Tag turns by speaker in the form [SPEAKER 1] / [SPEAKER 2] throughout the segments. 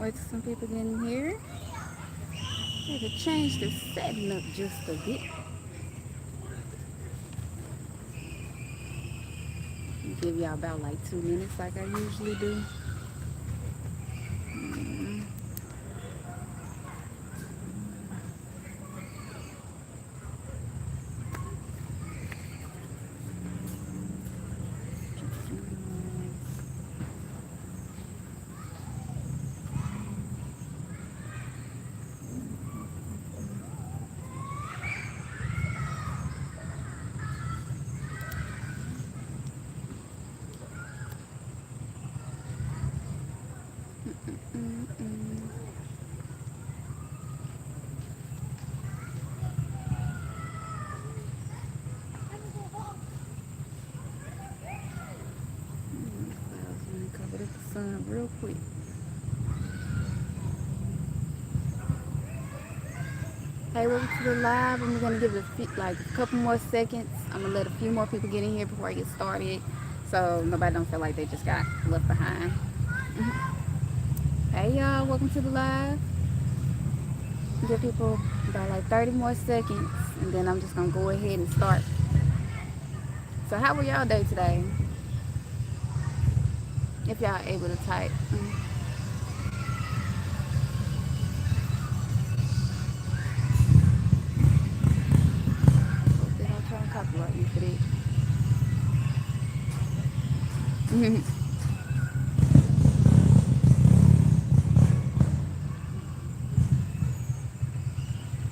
[SPEAKER 1] Wait till some people get in here. I could change the setting up just a bit. Give y'all about like 2 minutes like I usually do. Clouds gonna cover the sun real quick. Hey, welcome to the live. I'm gonna give it like a couple more seconds. I'm gonna let a few more people get in here before I get started, so nobody don't feel like they just got left behind. Hey y'all, welcome to the live. Give people about like 30 more seconds, and then I'm just gonna go ahead and start. So how were y'all day today? If y'all able to type. Hope they don't try to copyright me for this.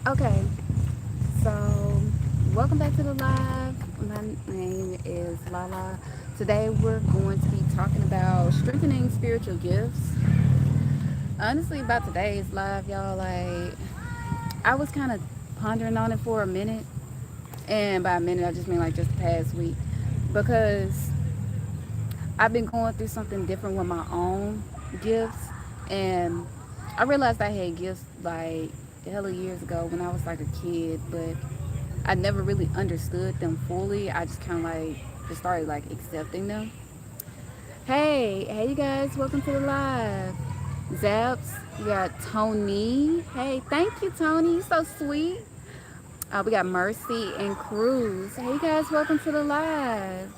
[SPEAKER 1] Okay, so welcome back to the live. My name is Lala. Today we're going to be talking about strengthening spiritual gifts. Honestly, about today's live, y'all, like I was kind of pondering on it for a minute, and by a minute I just mean like just the past week, because I've been going through something different with my own gifts, and I realized I had gifts like hella years ago when I was like a kid, but I never really understood them fully. I just kind of like just started like accepting them. Hey, you guys, welcome to the live. Zaps, we got Tony. Hey, thank you, Tony. You so sweet. We got Mercy and Cruz. Hey, you guys, welcome to the live.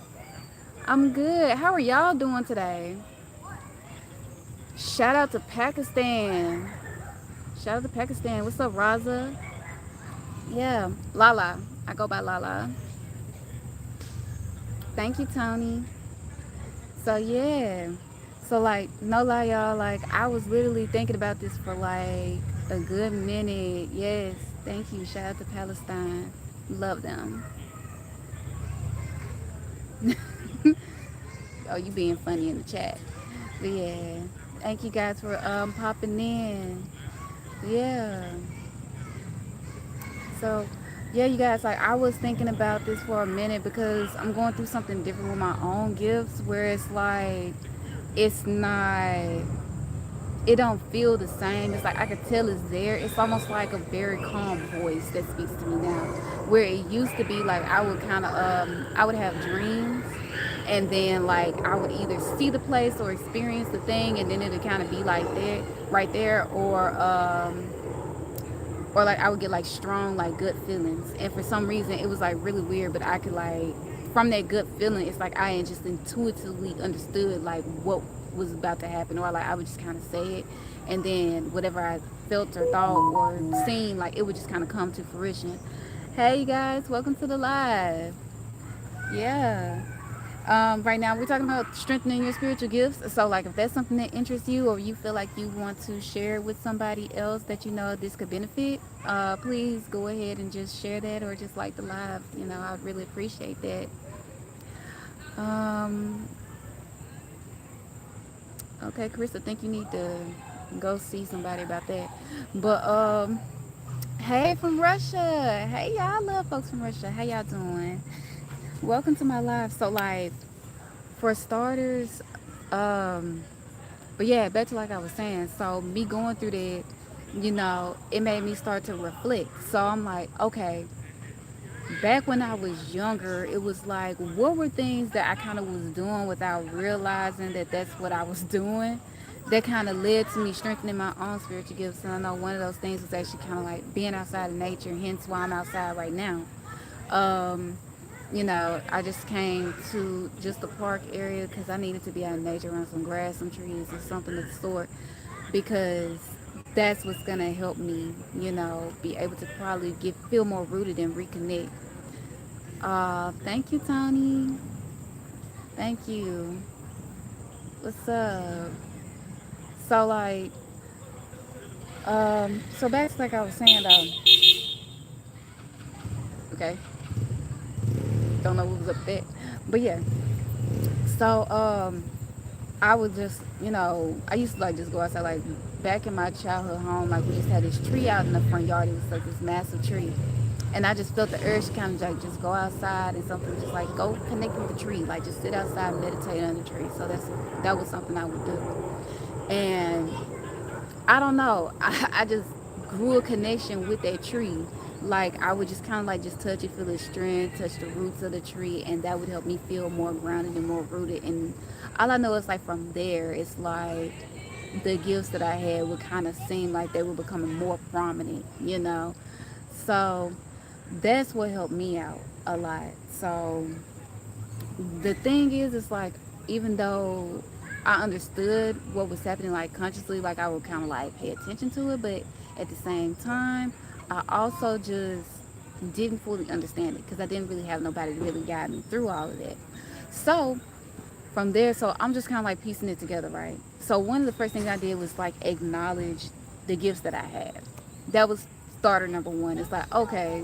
[SPEAKER 1] I'm good. How are y'all doing today? Shout out to Pakistan. Shout out to Pakistan. What's up, Raza? Yeah, Lala. I go by Lala. Thank you, Tony. So yeah. So like, no lie, y'all. Like, I was literally thinking about this for like a good minute. Yes, thank you. Shout out to Palestine. Love them. Oh, you being funny in the chat. But yeah, thank you guys for popping in. Yeah. So yeah, you guys, like I was thinking about this for a minute because I'm going through something different with my own gifts, where it's like it's not, it don't feel the same. It's like I could tell it's there. It's almost like a very calm voice that speaks to me now. Where it used to be like I would kind of I would have dreams, and then like I would either see the place or experience the thing, and then it would kind of be like there, right there, or like I would get like strong like gut feelings, and for some reason it was like really weird, but I could like, from that gut feeling, it's like I just intuitively understood like what was about to happen, or like I would just kind of say it, and then whatever I felt or thought or seen, like it would just kind of come to fruition. Hey you guys, welcome to the live. Yeah. Right now we're talking about strengthening your spiritual gifts. So like if that's something that interests you, or you feel like you want to share with somebody else that you know this could benefit, please go ahead and just share that, or just like the live. I'd really appreciate that. Um, okay, Chris, I think you need to go see somebody about that. But hey from Russia. Hey y'all, I love folks from Russia. How y'all doing? Welcome to my live. So like for starters, um but yeah, back to like I was saying. So me going through that, it made me start to reflect. So I'm like, okay, back when I was younger, it was like, what were things that I kind of was doing without realizing that that's what I was doing? that kind of led to me strengthening my own spiritual gifts. And I know one of those things was actually kind of like being outside of nature, hence why I'm outside right now. Um, I just came to just the park area because I needed to be out in nature around some grass, some trees, or something of the sort, because that's what's gonna help me, be able to probably feel more rooted and reconnect. Thank you, Tony. Thank you. What's up? So like, so back to like I was saying though. Okay, don't know what was up there, but yeah. So I would just, I used to like just go outside. Like back in my childhood home, like we used to have this tree out in the front yard. It was like this massive tree, and I just felt the urge to kind of like just go outside and something just like go connect with the tree, like just sit outside and meditate under the tree. So that was something I would do, and I don't know. I just grew a connection with that tree. Like I would just kind of like just touch it, feel its strength, touch the roots of the tree, and that would help me feel more grounded and more rooted. And all I know is like from there, it's like the gifts that I had would kind of seem like they were becoming more prominent. So that's what helped me out a lot. So the thing is, it's like even though I understood what was happening, like consciously, like I would kind of like pay attention to it, but at the same time, I also just didn't fully understand it because I didn't really have nobody to really guide me through all of that. So from there, so I'm just kind of like piecing it together, right? So one of the first things I did was like acknowledge the gifts that I had. That was starter number one. It's like, okay,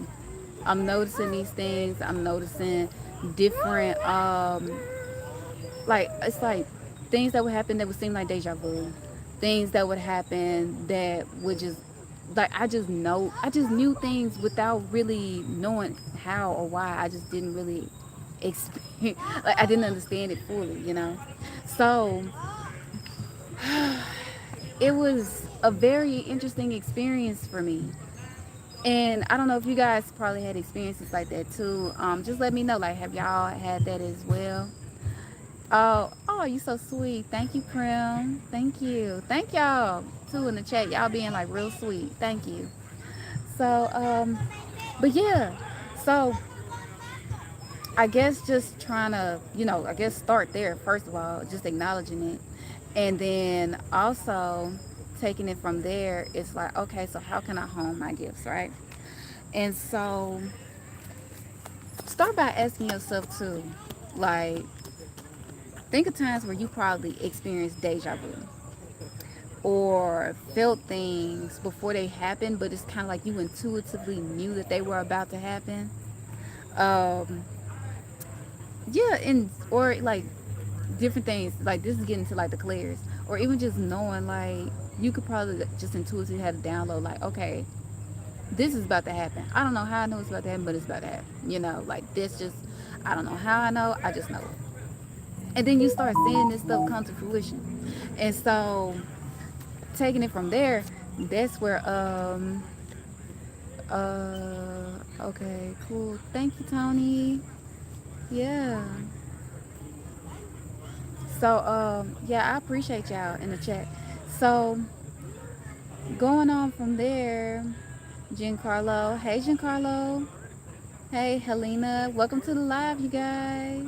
[SPEAKER 1] I'm noticing these things. I'm noticing different like it's like things that would happen that would seem like deja vu, things that would happen that would just like I just knew things without really knowing how or why. I just didn't really experience like I didn't understand it fully. So it was a very interesting experience for me. And I don't know if you guys probably had experiences like that too. Just let me know. Like, have y'all had that as well? Oh, you so sweet. Thank you, Prim. Thank you. Thank y'all too in the chat. Y'all being like real sweet. Thank you. So, but yeah. So I guess just trying to, I guess start there first of all, just acknowledging it, and then also taking it from there. It's like, okay, so how can I hone my gifts, right? And so start by asking yourself too, like, think of times where you probably experienced deja vu or felt things before they happened, but it's kind of like you intuitively knew that they were about to happen. Um, yeah, and or like different things. Like this is getting to like the clairs, or even just knowing like you could probably just intuitively have a download. Like, okay, this is about to happen. I don't know how I know it's about to happen, but it's about to happen. Like this just I don't know how I know. I just know it. And then you start seeing this stuff come to fruition. And so taking it from there, that's where okay, cool. Thank you, Tony. Yeah. So yeah, I appreciate y'all in the chat. So going on from there, Giancarlo. Hey Giancarlo. Hey Helena. Welcome to the live, you guys.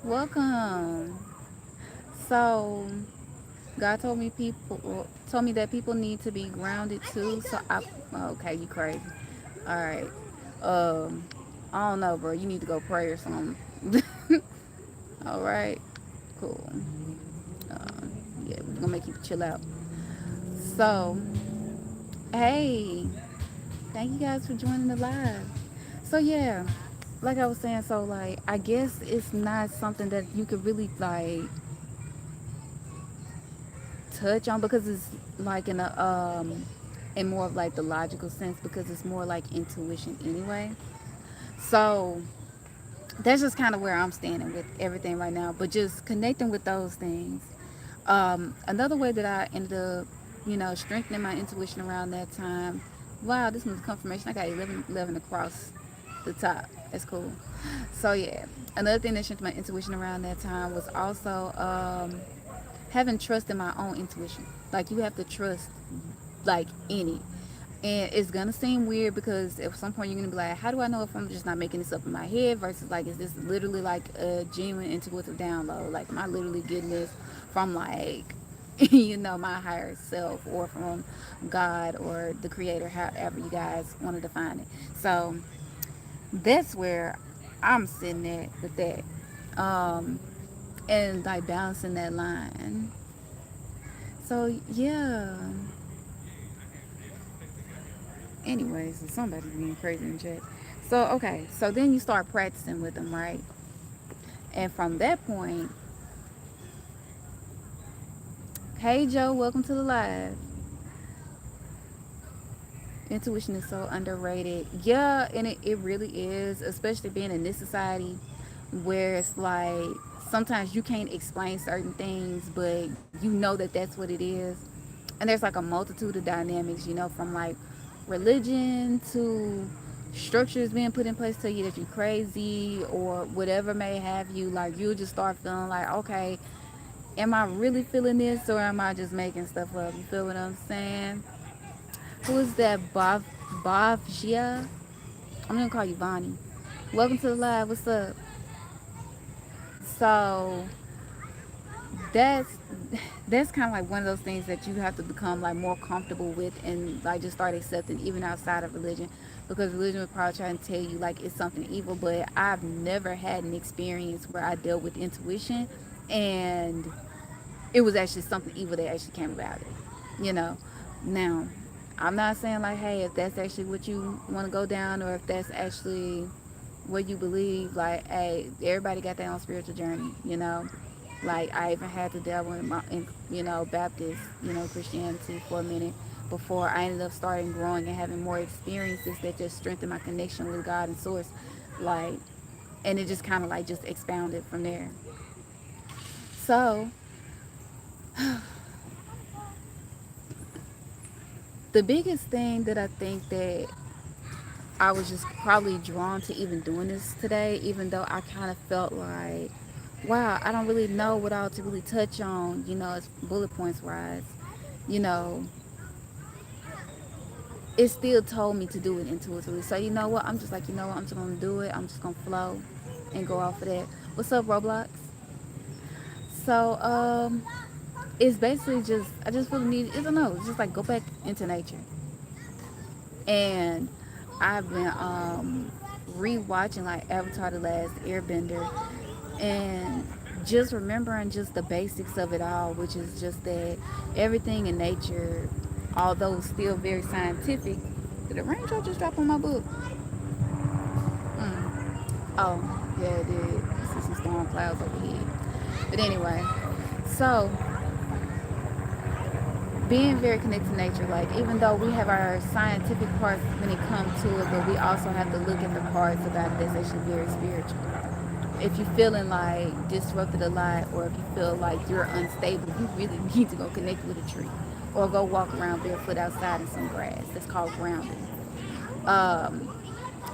[SPEAKER 1] Welcome. So God told me that people need to be grounded too. So okay, you crazy. All right. Um, I don't know, bro. You need to go pray or something. All right. Cool. Yeah, we're gonna make you chill out. So, hey, thank you guys for joining the live. So yeah, like I was saying, so like I guess it's not something that you could really like touch on because it's like in more of like the logical sense because it's more like intuition anyway. So that's just kind of where I'm standing with everything right now. But just connecting with those things. Another way that I ended up, strengthening my intuition around that time. Wow, this was confirmation. I got 11 across the top. That's cool. So yeah, another thing that strengthened my intuition around that time was also having trust in my own intuition. Like, you have to trust, like, in it. And it's gonna seem weird because at some point you're gonna be like, how do I know if I'm just not making this up in my head versus like, is this literally like a genuine intuitive download? Like, am I literally getting this from like, my higher self, or from God or the creator, however you guys want to define it. So that's where I'm sitting at with that. Um, and like balancing that line. So yeah. Anyways, somebody being crazy in chat. So okay, so then you start practicing with them, right? And from that point, hey Joe, welcome to the live. Intuition is so underrated. Yeah, and it really is, especially being in this society where it's like sometimes you can't explain certain things, but you know that that's what it is. And there's like a multitude of dynamics, from like religion to structures being put in place to you that you're crazy or whatever may have you. Like, you'll just start feeling like, okay, am I really feeling this or am I just making stuff up? You feel what I'm saying? Who is that? Bavjia? I'm gonna call you Vonnie. Welcome to the live. What's up? So that's that's kind of like one of those things that you have to become like more comfortable with and like just start accepting even outside of religion, because religion would probably try and tell you like it's something evil, but I've never had an experience where I dealt with intuition and it was actually something evil that actually came about it, you know. Now, I'm not saying like, hey, if that's actually what you want to go down or if that's actually what you believe, like, hey, everybody got their own spiritual journey. Like, I even had to dabble in Baptist, Christianity for a minute before I ended up starting growing and having more experiences that just strengthened my connection with God and source. Like, and it just kind of like just expounded from there. So the biggest thing that I think that I was just probably drawn to even doing this today, even though I kind of felt like, wow, I don't really know what all to really touch on, as bullet points wise, you know, it still told me to do it intuitively. So, you know what? I'm just like, you know what? I'm just going to do it. I'm just going to flow and go off of that. What's up, Roblox? So, it's basically just, I just really need, I don't know, it's just like go back into nature. And I've been rewatching like Avatar: The Last Airbender, and just remembering just the basics of it all, which is just that everything in nature, although still very scientific. Did the raindrop just drop on my book? Oh, yeah, it did. I see some storm clouds overhead. But anyway, so being very connected to nature, like even though we have our scientific parts when it comes to it, but we also have to look at the parts about it that's actually very spiritual. If you're feeling like disrupted a lot, or if you feel like you're unstable, you really need to go connect with a tree or go walk around barefoot outside in some grass. That's called grounding. Um,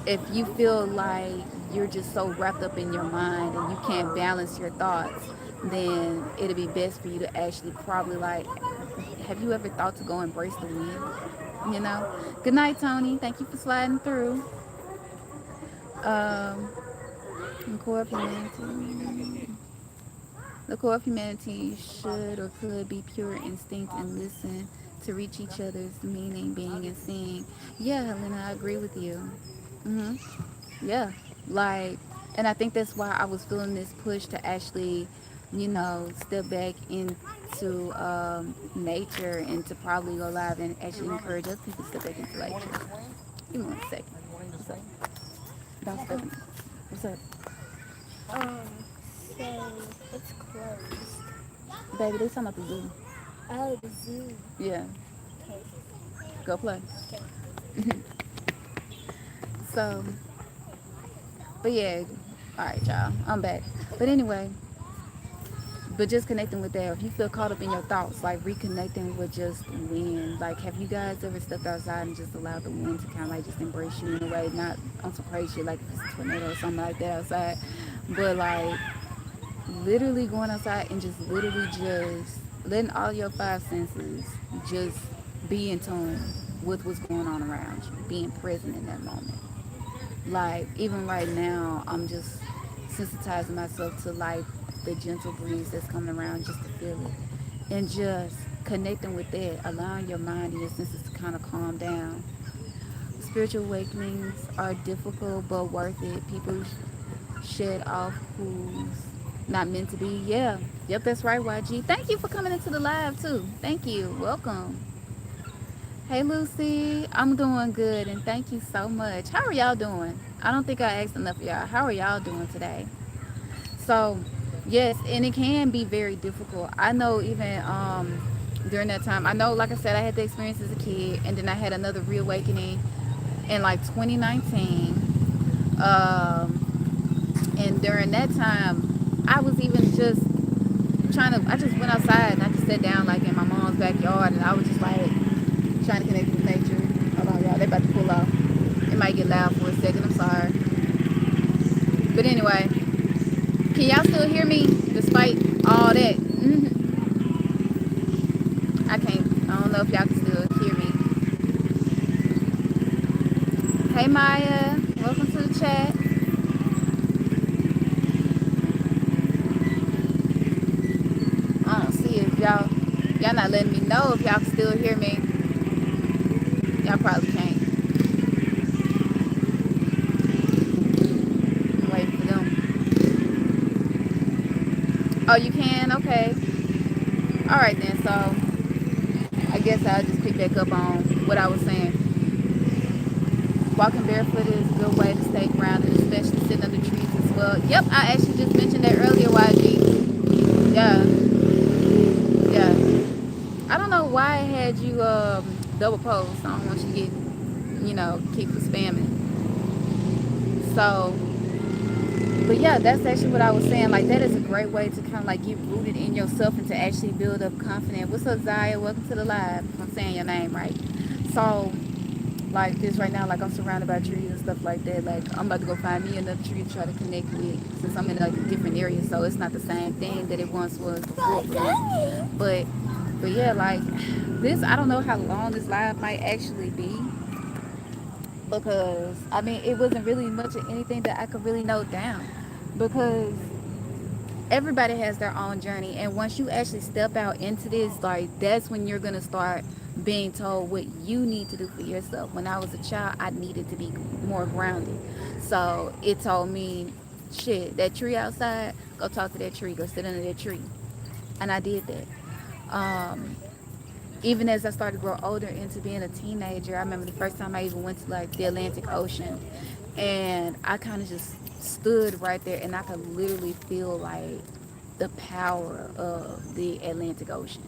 [SPEAKER 1] if you feel like you're just so wrapped up in your mind and you can't balance your thoughts, then it'll be best for you to actually probably like, have you ever thought to go embrace the wind? You know? Good night, Tony. Thank you for sliding through. Um, the core of humanity. The core of humanity should or could be pure instinct and listen to reach each other's meaning, being, and seeing. Yeah, Helena, I agree with you. hmm Yeah, like, and I think that's why I was feeling this push to actually, step back into nature and to probably go live and actually encourage other people to step back into nature. Give me 1 second. What's up? Don't step in. What's up?
[SPEAKER 2] Um, so it's closed.
[SPEAKER 1] Baby, they talking about the zoo.
[SPEAKER 2] Oh, the zoo.
[SPEAKER 1] Yeah,
[SPEAKER 2] Okay.
[SPEAKER 1] go play.
[SPEAKER 2] Okay.
[SPEAKER 1] So, but yeah, all right, y'all. I'm back. But anyway, but just connecting with that. If you feel caught up in your thoughts, like reconnecting with just wind. Like, have you guys ever stepped outside and just allowed the wind to kind of like just embrace you in a way, not on some crazy shit like if it's a tornado or something like that outside, but like literally going outside and just literally just letting all your five senses just be in tune with what's going on around you, being present in that moment. Like even right now, I'm just sensitizing myself to like the gentle breeze that's coming around just to feel it, and just connecting with that, allowing your mind and your senses to kind of calm down. Spiritual awakenings are difficult but worth it. People shed off who's not meant to be. Yeah, yep, that's right, YG. Thank you for coming into the live too. Thank you. Welcome. Hey Lucy, I'm doing good and thank you so much. How are y'all doing? I don't think I asked enough of y'all. How are y'all doing today? So, yes, and it can be very difficult. I know even during that time, I know like I said I had the experience as a kid and then I had another reawakening in like 2019. And during that time, I was even just I just went outside and I just sat down like in my mom's backyard and I was just like trying to connect with nature. Hold on, y'all, they about to pull off. It might get loud for a second, I'm sorry. But anyway, can y'all still hear me despite all that? I can't, I don't know if y'all can still hear me. Hey Maya, welcome to the chat. I don't see if y'all not letting me know if y'all can still hear me. Y'all probably can't. I'm waiting for them. Oh, you can? Okay. All right then. So I guess I'll just pick back up on what I was saying. Walking barefoot is a good way to stay grounded, especially sitting under trees as well. Yep, I actually just mentioned that earlier, YG. Yeah, yeah. I don't know why I had you double post. I don't want you to get, keep spamming. So, but yeah, that's actually what I was saying. Like that is a great way to kind of like get rooted in yourself and to actually build up confidence. What's up, Zaya? Welcome to the live. If I'm saying your name right. So, like this right now, like I'm surrounded by trees and stuff like that. Like I'm about to go find me another tree to try to connect with, since I'm in like a different area, so it's not the same thing that it once was before for me. But yeah, like this, I don't know how long this live might actually be, because I mean it wasn't really much of anything that I could really note down, because everybody has their own journey, and once you actually step out into this, like that's when you're gonna start being told what you need to do for yourself. When I was a child, I needed to be more grounded, so it told me, shit, that tree outside, go talk to that tree, go sit under that tree, and I did that. um Even as I started to grow older into being a teenager, I remember the first time I even went to like the Atlantic Ocean, and I kind of just stood right there and I could literally feel like the power of the Atlantic Ocean.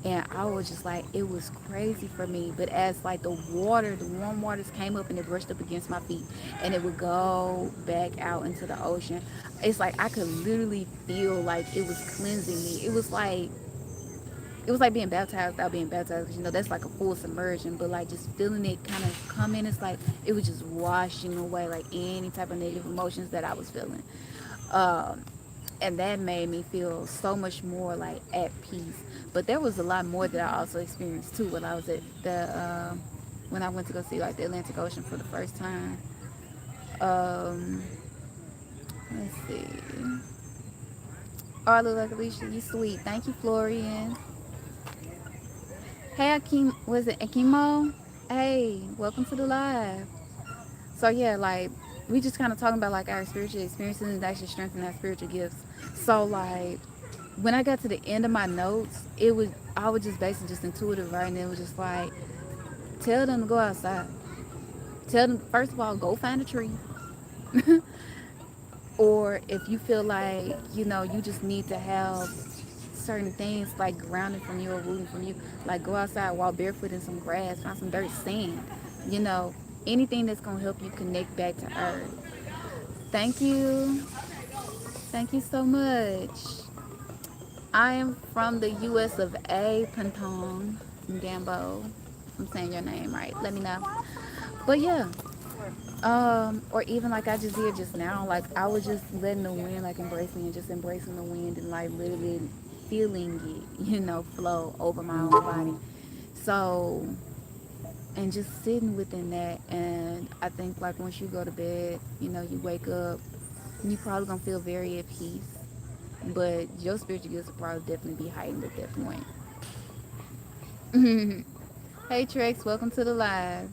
[SPEAKER 1] And I was just like, it was crazy for me. But as like the warm waters came up and it brushed up against my feet and it would go back out into the ocean, it's like I could literally feel like it was cleansing me. It was like being baptized without being baptized, 'cause, that's like a full submersion, but like just feeling it kind of come in, it's like it was just washing away like any type of negative emotions that I was feeling. um and that made me feel so much more like at peace. But there was a lot more that I also experienced too when I was at the when I went to go see like the Atlantic Ocean for the first time. um let's see. Oh, I look like Alicia, you sweet. Thank you, Florian. Hey, Akim, was it Akimo? Hey, welcome to the live. So yeah, like we just kind of talking about like our spiritual experiences and actually strengthen our spiritual gifts. So like when I got to the end of my notes, I was just basically just intuitive, right? And it was just like, tell them to go outside. Tell them first of all, go find a tree. Or if you feel like you just need to have certain things like grounding from you or rooting from you, like go outside, walk barefoot in some grass, find some dirt, sand, you know anything that's going to help you connect back to earth. Thank you. Thank you so much. I am from the US of A, Pantong, Gambo. If I'm saying your name right, let me know. But yeah, or even like I just did just now, like I was just letting the wind like embrace me and just embracing the wind and like literally, feeling it, flow over my own body. So, and just sitting within that. And I think, like, once you go to bed, you wake up, you probably gonna feel very at peace. But your spiritual gifts will probably definitely be heightened at that point. Hey Trex, welcome to the live.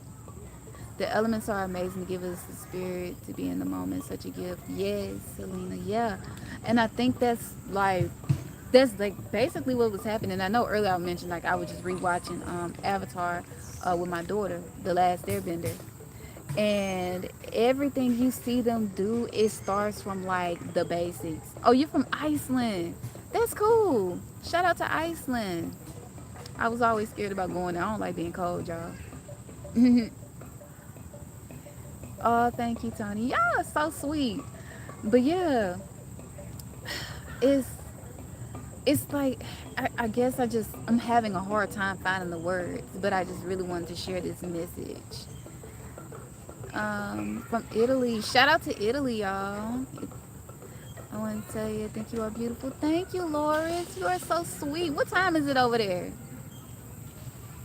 [SPEAKER 1] The elements are amazing to give us the spirit to be in the moment. Such a gift. Yes, Selena. Yeah, and I think that's like basically what was happening. I know earlier I mentioned like I was just rewatching Avatar with my daughter, The Last Airbender, and everything you see them do, it starts from like the basics. Oh, you're from Iceland. That's cool. Shout out to Iceland. I was always scared about going there. I don't like being cold, y'all. Oh, thank you, Tony. Yeah, so sweet. But yeah, it's it's like I guess I'm having a hard time finding the words, but I just really wanted to share this message. From Italy. Shout out to Italy, y'all. I want to tell you, I think you are beautiful. Thank you, Loris. You are so sweet. What time is it over there?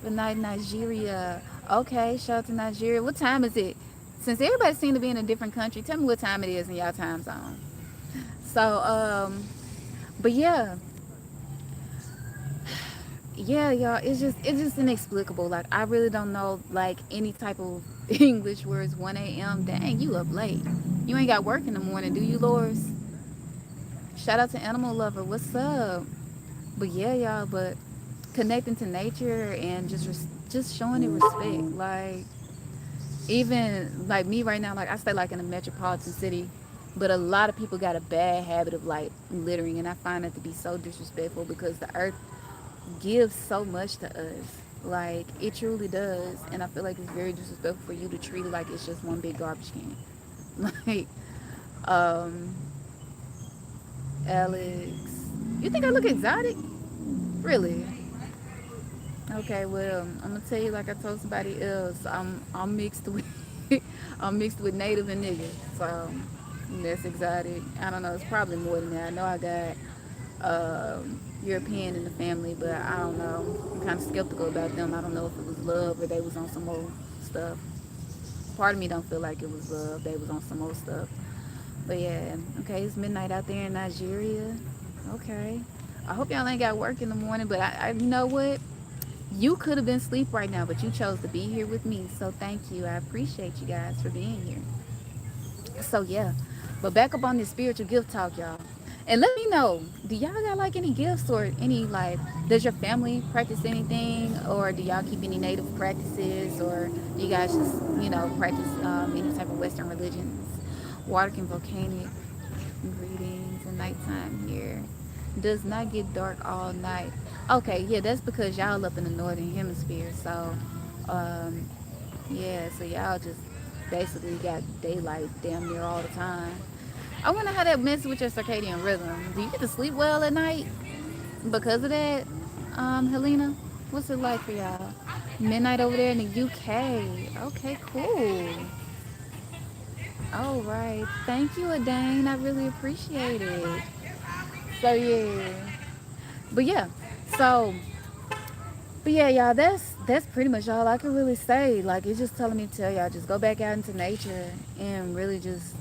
[SPEAKER 1] Good night, Nigeria. Okay, shout out to Nigeria. What time is it? Since everybody seems to be in a different country, tell me what time it is in y'all time zone. So, but yeah, yeah, y'all, it's just inexplicable. Like I really don't know like any type of English words. 1 a.m. Dang, you up late. You ain't got work in the morning, do you, Loris? Shout out to Animal Lover. What's up? But yeah, y'all. But connecting to nature and just showing it respect. Like even like me right now, like I stay like in a metropolitan city, but a lot of people got a bad habit of like littering, and I find that to be so disrespectful because the earth gives so much to us. Like it truly does, and I feel like it's very disrespectful for you to treat it like it's just one big garbage can. Like, um, Alex, you think I look exotic? Really? Okay, well, I'm gonna tell you like I told somebody else. I'm mixed with I'm mixed with native and nigga, so that's exotic. I don't know. It's probably more than that. I know I got European in the family, but I don't know. I'm kind of skeptical about them. I don't know if it was love or they was on some old stuff. Part of me don't feel like it was love. They was on some old stuff. But yeah, okay, it's midnight out there in Nigeria. Okay. I hope y'all ain't got work in the morning, but you know what? You could have been asleep right now, but you chose to be here with me. So thank you. I appreciate you guys for being here. So yeah, but back up on this spiritual gift talk, y'all. And let me know, do y'all got like any gifts or any like, does your family practice anything, or do y'all keep any native practices, or do you guys just practice any type of Western religions? Water and volcanic greetings and nighttime here. Does not get dark all night. Okay, yeah, that's because y'all up in the northern hemisphere. So, um, yeah, so y'all just basically got daylight damn near all the time. I wonder how that messes with your circadian rhythm. Do you get to sleep well at night because of that, Helena? What's it like for y'all? Midnight over there in the UK. Okay, cool. All right. Thank you, Adane. I really appreciate it. So yeah. But yeah. So but yeah, y'all, that's pretty much all I can really say. Like it's just telling me to tell y'all just go back out into nature and really just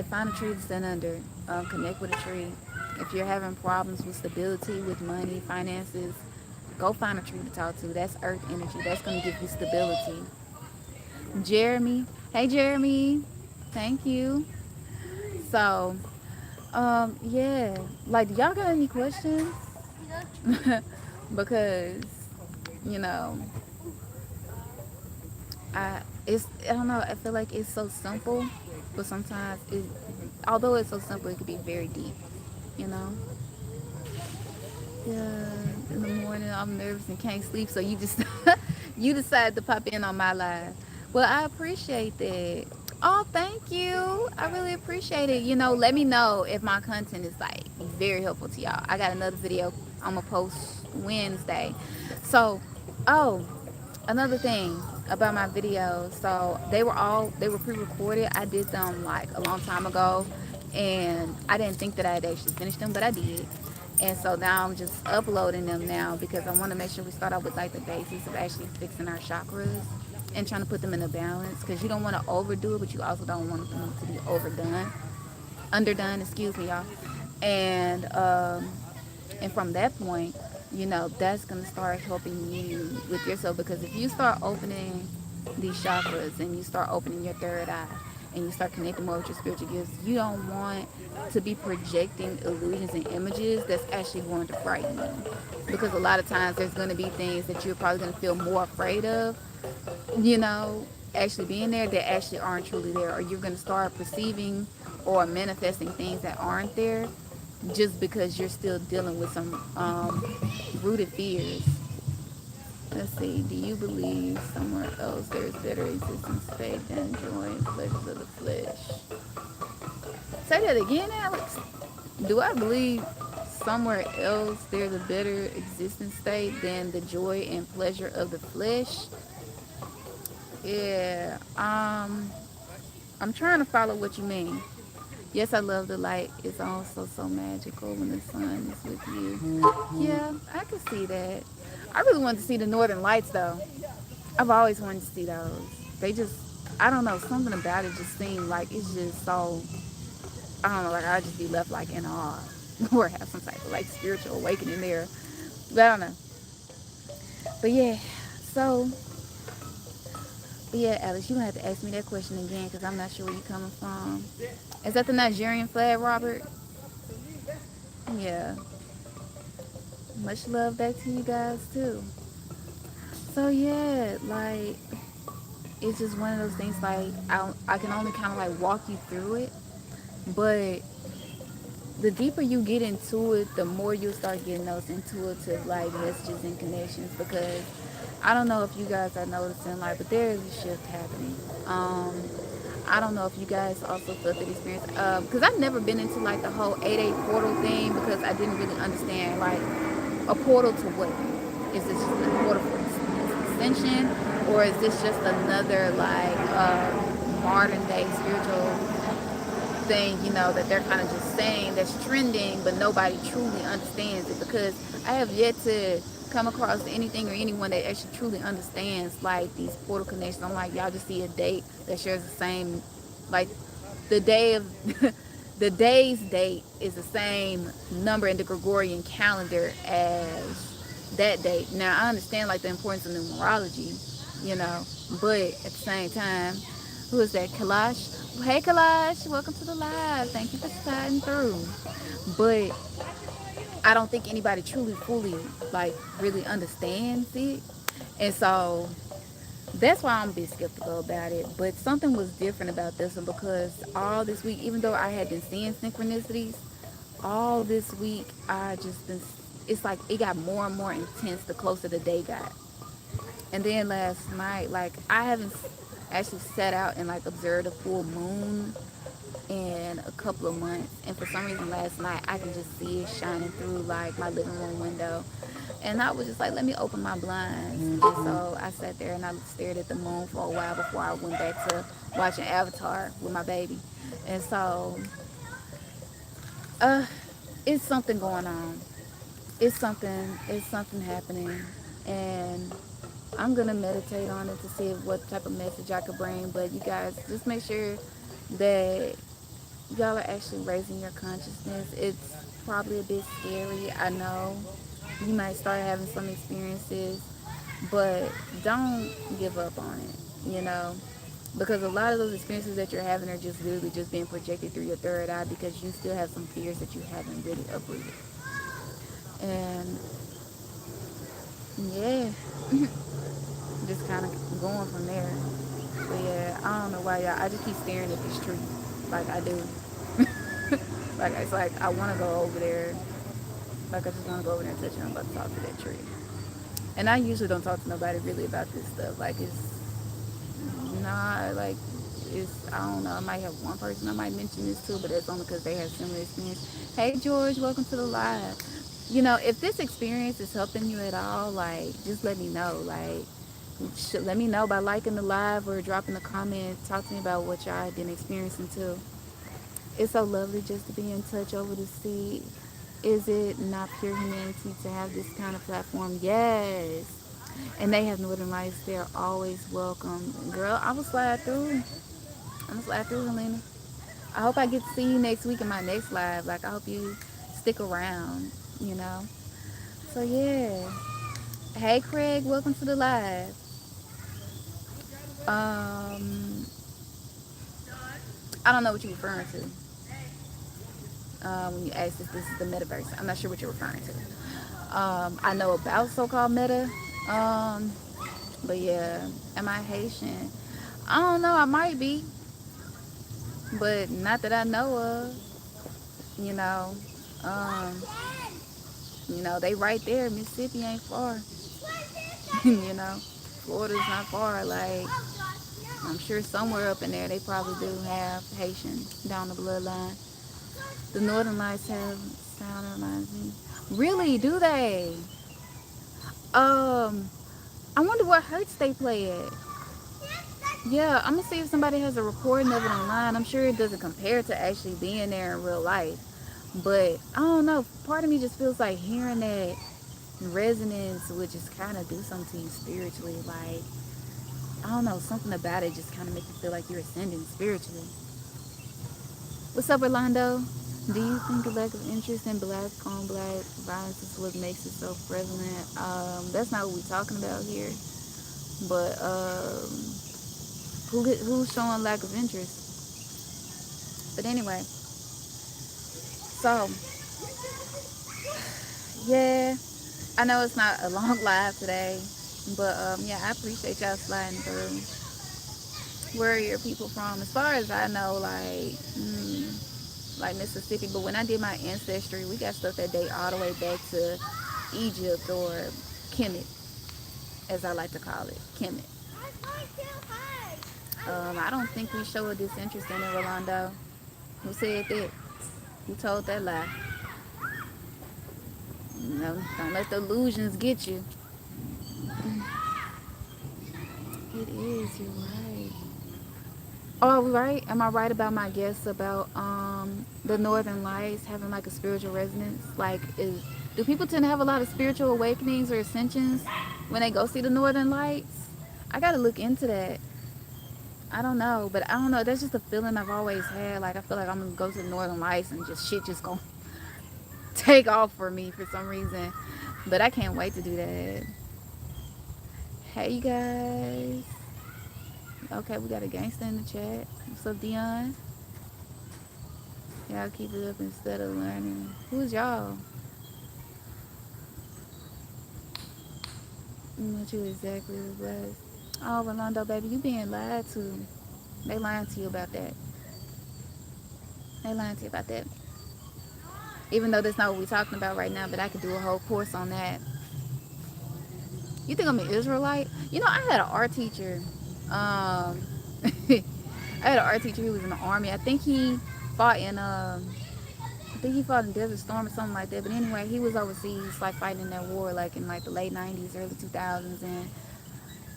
[SPEAKER 1] find a tree to stand under. Connect with a tree. If you're having problems with stability, with money, finances, go find a tree to talk to. That's earth energy. That's gonna give you stability. Jeremy. Hey Jeremy. Thank you. So, yeah. Like, y'all got any questions? Because, you know, I don't know. I feel like it's so simple, but sometimes although it's so simple, it could be very deep. You know. Yeah. In the morning, I'm nervous and can't sleep, so you just you decide to pop in on my live. Well, I appreciate that. Oh, thank you. I really appreciate it. Let me know if my content is like very helpful to y'all. I got another video I'm gonna post Wednesday. So, oh, another thing about my videos. So they were pre-recorded. I did them like a long time ago, and I didn't think that I'd actually finish them, but I did. And so now I'm just uploading them now because I want to make sure we start out with like the basics of actually fixing our chakras and trying to put them in a balance, because you don't want to overdo it, but you also don't want them to be overdone, underdone, excuse me, y'all. And from that point, that's going to start helping you with yourself, because if you start opening these chakras and you start opening your third eye and you start connecting more with your spiritual gifts, you don't want to be projecting illusions and images that's actually going to frighten you, because a lot of times there's going to be things that you're probably going to feel more afraid of, you know, actually being there, that actually aren't truly there, or you're going to start perceiving or manifesting things that aren't there just because you're still dealing with some rooted fears. Let's see. Do you believe somewhere else there's better existence state than joy and pleasures of the flesh? Say that again, Alex. Do I believe somewhere else there's a better existence state than the joy and pleasure of the flesh? Yeah. I'm trying to follow what you mean. Yes, I love the light. It's also so magical when the sun is with you. Yeah, I can see that. I really wanted to see the northern lights though. I've always wanted to see those. They just, I don't know, something about it just seemed like it's just so, I don't know, like I'd just be left like in awe or have some type of like spiritual awakening there. But I don't know. But yeah, so, but yeah, Alex, you gonna have to ask me that question again because I'm not sure where you're coming from. Is that the Nigerian flag, Robert? Yeah. Much love back to you guys too. So yeah, like it's just one of those things. Like I can only kind of like walk you through it, but the deeper you get into it, the more you'll start getting those intuitive like messages and connections. Because I don't know if you guys are noticing, like, but there is a shift happening. I don't know if you guys also felt that experience. Because I've never been into like the whole 8-8 portal thing because I didn't really understand like a portal to what? Is this just a portal for extension, or is this just another like modern day spiritual thing, that they're kind of just saying that's trending, but nobody truly understands it? Because I have yet to come across anything or anyone that actually truly understands like these portal connections. I'm like, y'all just see a date that shares the same, like the day of the day's date is the same number in the Gregorian calendar as that date. Now I understand like the importance of numerology, but at the same time, who is that? Kalash? Hey Kalash, welcome to the live. Thank you for sliding through. But I don't think anybody truly fully like really understands it. And so that's why I'm a bit skeptical about it. But something was different about this one, because all this week, even though I had been seeing synchronicities, all this week I just been, it's like it got more and more intense the closer the day got. And then last night, like I haven't actually sat out and like observed a full moon in a couple of months, and for some reason last night I can just see it shining through like my living room window, and I was just like, let me open my blinds. And so I sat there and I stared at the moon for a while before I went back to watching Avatar with my baby. And so uh it's something going on. It's something happening, and I'm gonna meditate on it to see what type of message I could bring. But you guys just make sure that y'all are actually raising your consciousness. It's probably a bit scary, I know. You might start having some experiences, but don't give up on it, because a lot of those experiences that you're having are just literally just being projected through your third eye, because you still have some fears that you haven't really uprooted. And yeah, just kind of going from there. But yeah, I don't know why y'all, I just keep staring at this tree like I do. Like it's like I want to go over there. Like I just want to go over there and touch it. I'm about to talk to that tree. And I usually don't talk to nobody really about this stuff. Like it's not like it's, I don't know. I might have one person I might mention this to, but that's only because they have similar experience. Hey George, welcome to the live. If this experience is helping you at all, like just let me know. Like let me know by liking the live or dropping a comment. Talk to me about what y'all have been experiencing too. It's so lovely just to be in touch over the seed. Is it not pure humanity to have this kind of platform? Yes. And they have Northern Lights. They're always welcome. Girl, I will slide through. I'm gonna slide through, Helena. I hope I get to see you next week in my next live. Like, I hope you stick around, you know? So, yeah. Hey, Craig, welcome to the live. Um, I don't know what you're referring to when you ask if this is the metaverse. I'm not sure what you're referring to. I know about so-called meta, um, but yeah, am I Haitian? I don't know. I might be, but not that I know of. You know, um, they right there. Mississippi ain't far. you know, Florida's not far. Like, I'm sure somewhere up in there they probably do have Haitian down the bloodline. The Northern Lights have sound reminds me. Really? Do they? Um, I wonder what hertz they play at. Yeah, I'm gonna see if somebody has a recording of it online. I'm sure it doesn't compare to actually being there in real life. But I don't know. Part of me just feels like hearing that resonance would just kind of do something to you spiritually. Like, I don't know, something about it just kind of makes you feel like you're ascending spiritually. What's up, Orlando? Do you think a lack of interest in black on black violence is what makes it so prevalent? That's not what we're talking about here. But who's showing lack of interest? But anyway, so yeah, I know it's not a long live today, but yeah, I appreciate y'all sliding through. Where are your people from? As far as I know, like Mississippi. But when I did my ancestry, we got stuff that date all the way back to Egypt or Kemet, as I like to call it, Kemet. I don't think we show a disinterest in it, Rolando. Who said that? Who told that lie? No, don't let the illusions get you. It is, you're right. Oh, right. Am I right about my guess about the Northern Lights having like a spiritual resonance? Like, do people tend to have a lot of spiritual awakenings or ascensions when they go see the Northern Lights? I gotta look into that. I don't know, but I don't know. That's just a feeling I've always had. Like, I feel like I'm gonna go to the Northern Lights and just shit just gonna take off for me for some reason. But I can't wait to do that. Hey, you guys. Okay, we got a gangster in the chat. What's up, Dion? Y'all keep it up instead of learning. Who's y'all? What you exactly was last? Oh, Rolando, baby, you being lied to. They lying to you about that. They lying to you about that. Even though that's not what we're talking about right now, but I could do a whole course on that. You think I'm an Israelite? I had an art teacher. I had an art teacher who was in the army. Fought in I think he fought in Desert Storm or something like that. But anyway, he was overseas, like fighting in that war, like in like the late '90s, early 2000s, and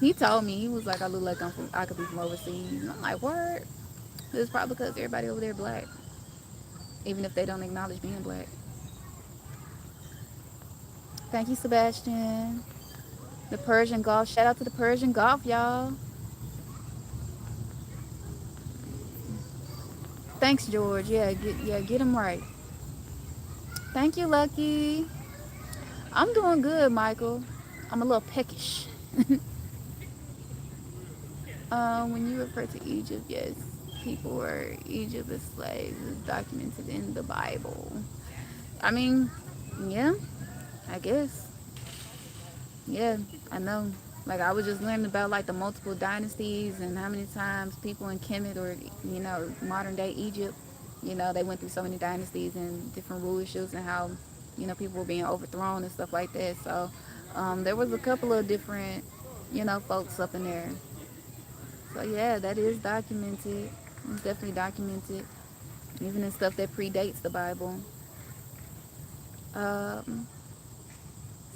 [SPEAKER 1] he told me he was like, I look like I could be from overseas. And I'm like, word. It's probably because everybody over there black, even if they don't acknowledge being black. Thank you, Sebastian. The Persian Gulf. Shout out to the Persian Gulf, y'all. Thanks, George. Get him right. Thank you, Lucky. I'm doing good, Michael. I'm a little peckish. When you refer to Egypt, yes, people were Egypt as slaves is documented in the Bible. I mean, yeah, I guess. Yeah, I know. Like, I was just learning about like the multiple dynasties and how many times people in Kemet or modern day Egypt, they went through so many dynasties and different rulerships and how people were being overthrown and stuff like that. So there was a couple of different folks up in there. So yeah, that is documented. It's definitely documented, even in stuff that predates the Bible. Um,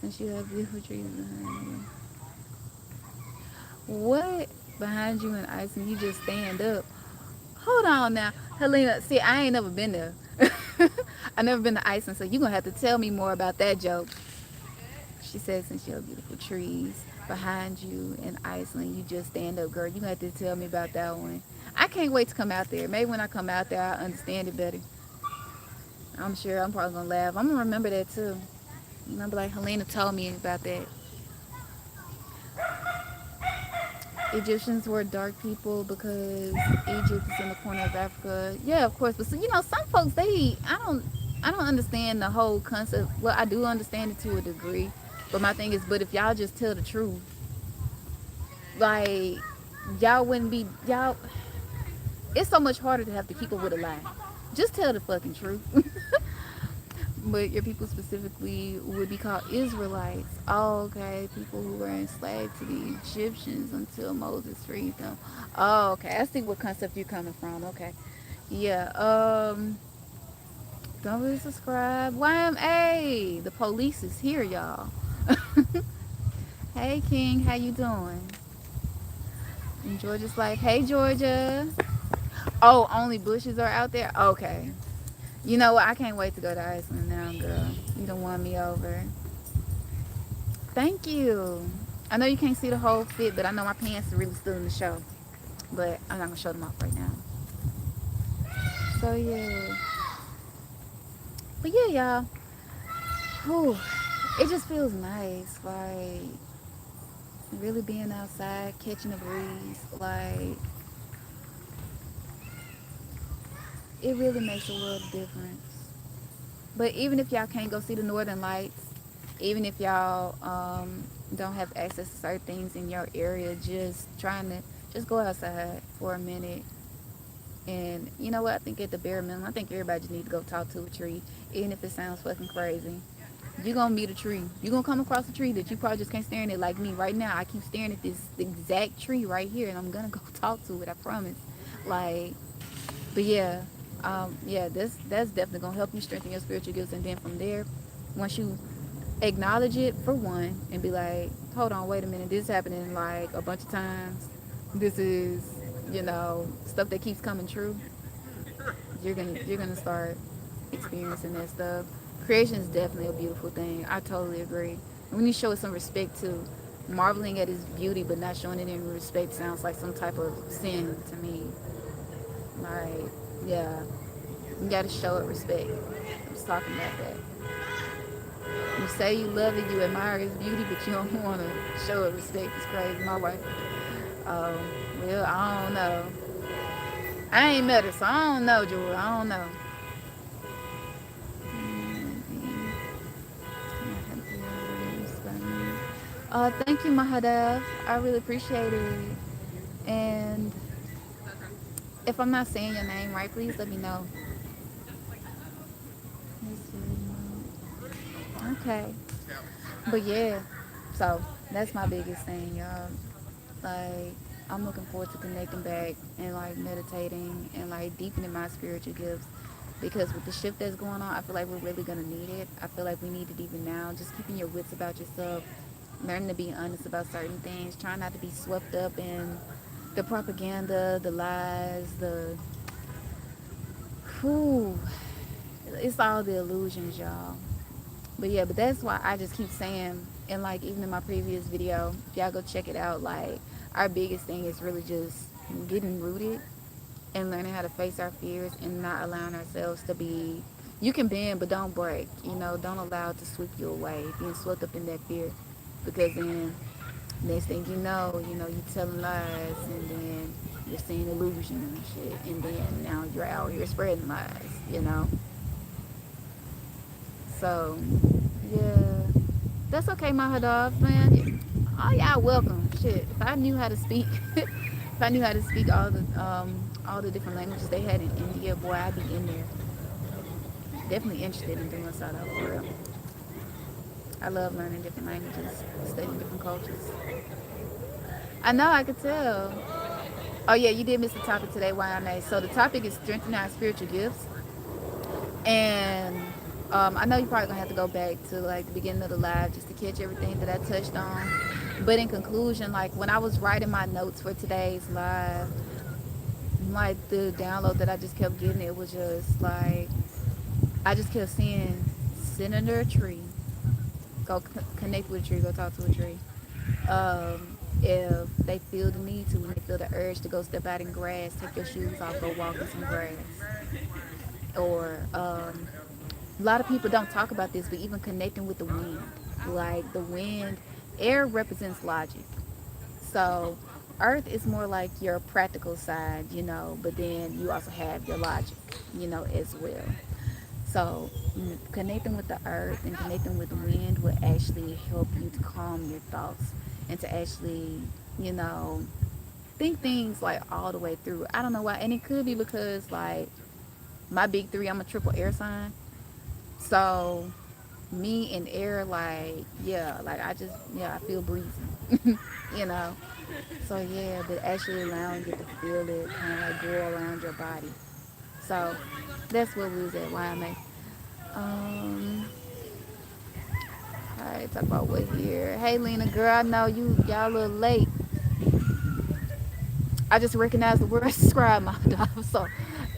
[SPEAKER 1] since you have beautiful trees behind you. What behind you in ice and you just stand up? Hold on now, Helena. See, I ain't never been there. I never been to Iceland, so you're gonna have to tell me more about that joke. She said, since you have beautiful trees behind you in Iceland, you just stand up, girl. You gonna have to tell me about that one. I can't wait to come out there. Maybe when I come out there, I'll understand it better. I'm sure I'm probably gonna laugh. I'm gonna remember that too. Remember, like Helena told me about that. Egyptians were dark people because Egypt is in the corner of Africa. Yeah, of course. But so, some folks I don't understand the whole concept. Well, I do understand it to a degree, but my thing is, but if y'all just tell the truth, like y'all wouldn't be y'all. It's so much harder to have to keep up with a lie. Just tell the fucking truth. But your people specifically would be called Israelites. Oh, okay. People who were enslaved to the Egyptians until Moses freed them. Oh, okay. I see what concept you're coming from. Okay. Yeah. Don't really subscribe. YMA. The police is here, y'all. Hey, King. How you doing? In Georgia's life. Hey, Georgia. Oh, only bushes are out there? Okay. You know what? I can't wait to go to Iceland now, girl. You don't want me over. Thank you. I know you can't see the whole fit, but I know my pants are really still in the show. But I'm not gonna show them off right now. So yeah. But yeah, y'all. Whew. It just feels nice, like really being outside, catching a breeze. Like it really makes a world of difference. But even if y'all can't go see the Northern Lights, even if y'all don't have access to certain things in your area, just trying to just go outside for a minute. And you know what? I think at the bare minimum, I think everybody just need to go talk to a tree, even if it sounds fucking crazy. You're gonna meet a tree. You're gonna come across a tree that you probably just can't stare at it like me right now. I keep staring at this exact tree right here, and I'm gonna go talk to it. I promise. Like, but yeah, yeah, that's definitely gonna help you strengthen your spiritual gifts, and then from there, once you acknowledge it for one, and be like, hold on, wait a minute, this is happening like a bunch of times. This is, stuff that keeps coming true. You're gonna start experiencing that stuff. Creation is definitely a beautiful thing. I totally agree. And we need to show it some respect too. Marveling at its beauty but not showing it any respect sounds like some type of sin to me. Like, yeah, you gotta show it respect. I was talking about that. You say you love it, you admire its beauty, but you don't want to show it respect. It's crazy. My wife, um, well, I don't know. I ain't met her, so I don't know, Jewel. I don't know. Thank you, Mahadav. I really appreciate it. And if I'm not saying your name right, please let me know. Okay. But yeah, so that's my biggest thing, y'all. Like, I'm looking forward to connecting back and like meditating and like deepening my spiritual gifts, because with the shift that's going on, I feel like we're really gonna need it. I feel like we need it even now. Just keeping your wits about yourself, learning to be honest about certain things, trying not to be swept up in the propaganda, the lies, whew, it's all the illusions, y'all. But yeah, but that's why I just keep saying, and like even in my previous video, if y'all go check it out, like our biggest thing is really just getting rooted and learning how to face our fears and not allowing ourselves to be, you can bend but don't break, don't allow it to sweep you away, being swept up in that fear, because then next thing you telling lies, and then you're seeing illusion and shit, and then now you're out here spreading lies. So yeah, that's okay, my dog, man. Oh, y'all welcome. Shit, if I knew how to speak, if I knew how to speak all the different languages they had in India, boy, I'd be in there. Definitely interested in doing so though, for real. I love learning different languages, studying different cultures. I know, I could tell. Oh yeah, you did miss the topic today, YMA. So the topic is strengthening our spiritual gifts. And I know you're probably gonna have to go back to like the beginning of the live just to catch everything that I touched on. But in conclusion, like when I was writing my notes for today's live, like the download that I just kept getting, it was just like I just kept seeing sit under a tree, go connect with a tree, go talk to a tree. If they feel the need to, when they feel the urge to go step out in grass, take your shoes off, go walk in some grass. Or a lot of people don't talk about this, but even connecting with the wind. Like the wind, air represents logic. So earth is more like your practical side, but then you also have your logic, as well. So connecting with the earth and connecting with the wind will actually help you to calm your thoughts and to actually, you know, think things like all the way through. I don't know why, and it could be because like my big three, I'm a triple air sign. So me and air, like yeah, like I feel breezy, you know. So yeah, but actually allowing you to feel it, kind of like go around your body. So that's what we was at YMA. Um, all right, talk about what here. Hey Lena, girl, I know y'all a little late. I just recognize the word subscribe, my dog. So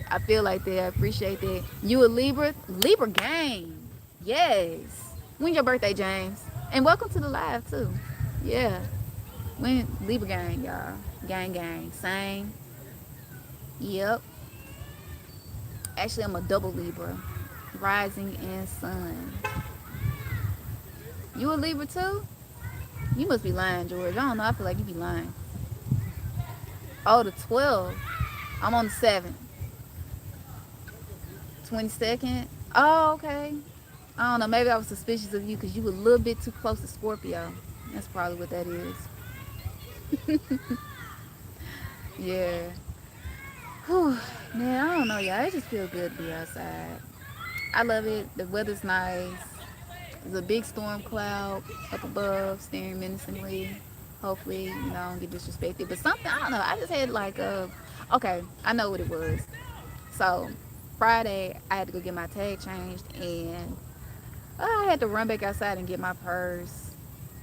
[SPEAKER 1] I feel like that. I appreciate that. You a Libra? Libra gang. Yes. When's your birthday, James? And welcome to the live too. Yeah. When Libra gang, y'all. Gang gang. Same. Yep. Actually, I'm a double Libra. Rising and sun. You a Libra too? You must be lying, George. I don't know. I feel like you be lying. Oh, the 12th. I'm on the 7th. 22nd. Oh, okay. I don't know. Maybe I was suspicious of you because you were a little bit too close to Scorpio. That's probably what that is. Yeah. Whew. Man, I don't know, y'all. It just feels good to be outside. I love it. The weather's nice. There's a big storm cloud up above, staring menacingly. Hopefully, I don't get disrespected. But something, I don't know. I just had like okay, I know what it was. So, Friday, I had to go get my tag changed, and I had to run back outside and get my purse.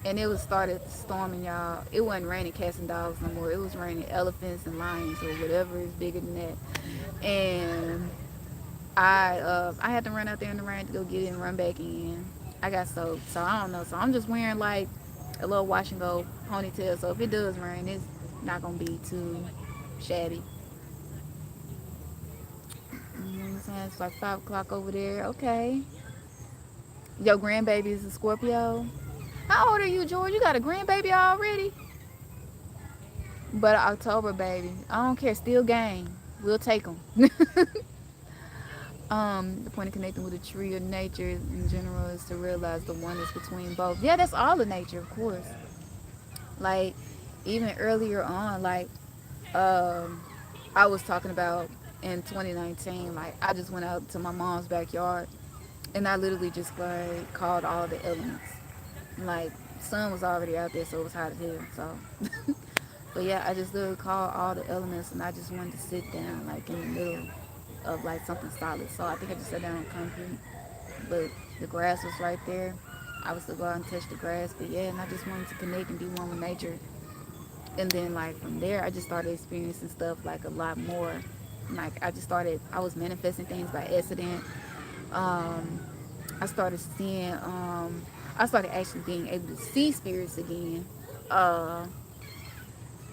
[SPEAKER 1] And it was started storming, y'all. It wasn't raining cats and dogs no more. It was raining elephants and lions or whatever is bigger than that. And I had to run out there in the rain to go get it and run back in. I got soaked, so I don't know. So I'm just wearing like a little wash and go ponytail. So if it does rain, it's not gonna be too shabby. You know what I'm saying? It's like 5 o'clock over there. Okay. Your grandbaby is a Scorpio. How old are you, George? You got a grandbaby already? But October, baby. I don't care. Still gang. We'll take them. The point of connecting with a tree or nature in general is to realize the oneness between both. Yeah, that's all of nature, of course. Like, even earlier on, like, um, I was talking about in 2019, like, I just went out to my mom's backyard and I literally just, like, called all the elements. Like, sun was already out there, so it was hot as hell. So, but yeah, I just literally called all the elements and I just wanted to sit down, like, in the middle of like something solid. So I think I just sat down on concrete, but the grass was right there. I was still go out and touch the grass, but yeah, and I just wanted to connect and be one with nature. And then like from there, I just started experiencing stuff like a lot more. Like I was manifesting things by accident. Um, I started seeing, I started actually being able to see spirits again. Uh,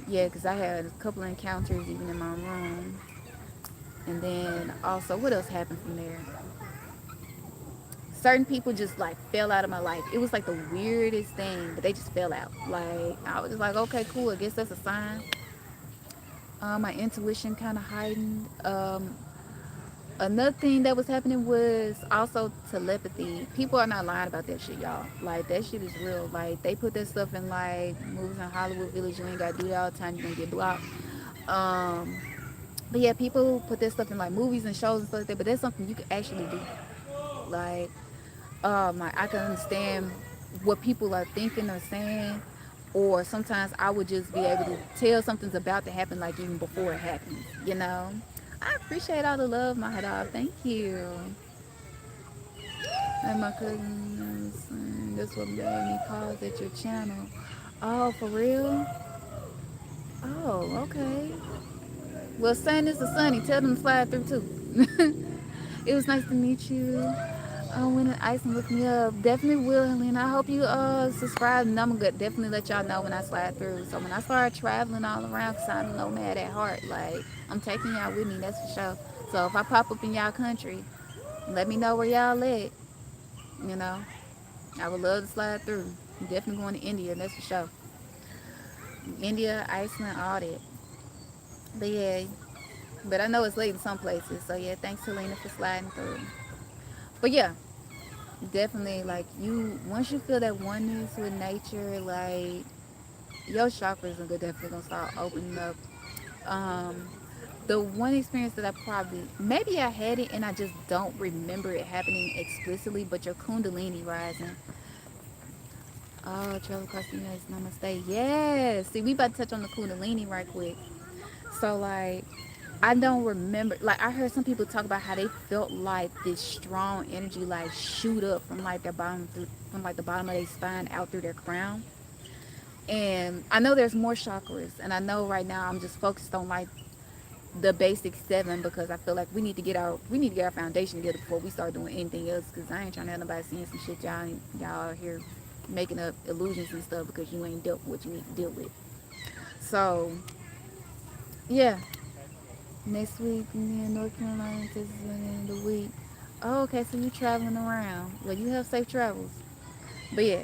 [SPEAKER 1] yeah, because I had a couple of encounters even in my room. And then also, what else happened from there? Certain people just like fell out of my life. It was like the weirdest thing, but they just fell out. Like I was just like, okay, cool. I guess that's a sign. My intuition kind of heightened. Another thing that was happening was also telepathy. People are not lying about that shit, y'all. Like that shit is real. Like they put that stuff in like movies in Hollywood Village. You ain't gotta do that all the time. You're gonna get blocked. Um, but yeah, people put that stuff in like movies and shows and stuff like that. But that's something you can actually do. Like like I can understand what people are thinking or saying, or sometimes I would just be able to tell something's about to happen, like even before it happens. I appreciate all the love, my dog. Thank you. And my cousin was saying, that's what made me pause at your channel. Oh, for real? Oh, okay. Well, sun is a sunny. Tell them to slide through too. It was nice to meet you. Went to Iceland, look me up. Definitely will, Helena. I hope you subscribe, and I'm gonna definitely let y'all know when I slide through. So when I start traveling all around, cause I'm a nomad at heart, like I'm taking y'all with me. That's for sure. So if I pop up in y'all country, let me know where y'all at. You know, I would love to slide through. I'm definitely going to India. That's for sure. India, Iceland, all that. But yeah, but I know it's late in some places. So yeah, thanks Helena for sliding through. But yeah, definitely like you once you feel that oneness with nature, like your chakras are definitely gonna start opening up. Um, the one experience that I probably maybe I had it and I just don't remember it happening explicitly, but your Kundalini rising. Oh, travel across the United States, namaste. Yes. See, we about to touch on the Kundalini right quick. So like I don't remember. Like I heard some people talk about how they felt like this strong energy like shoot up from like their bottom through, from like the bottom of their spine out through their crown. And I know there's more chakras, and I know right now I'm just focused on like the basic seven because I feel like we need to get our foundation together before we start doing anything else. Because I ain't trying to have nobody seeing some shit y'all out here making up illusions and stuff because you ain't dealt with what you need to deal with. So yeah, next week, me in North Carolina, Texas, at the end of the week. Oh, okay, so you traveling around. Well, you have safe travels. But yeah,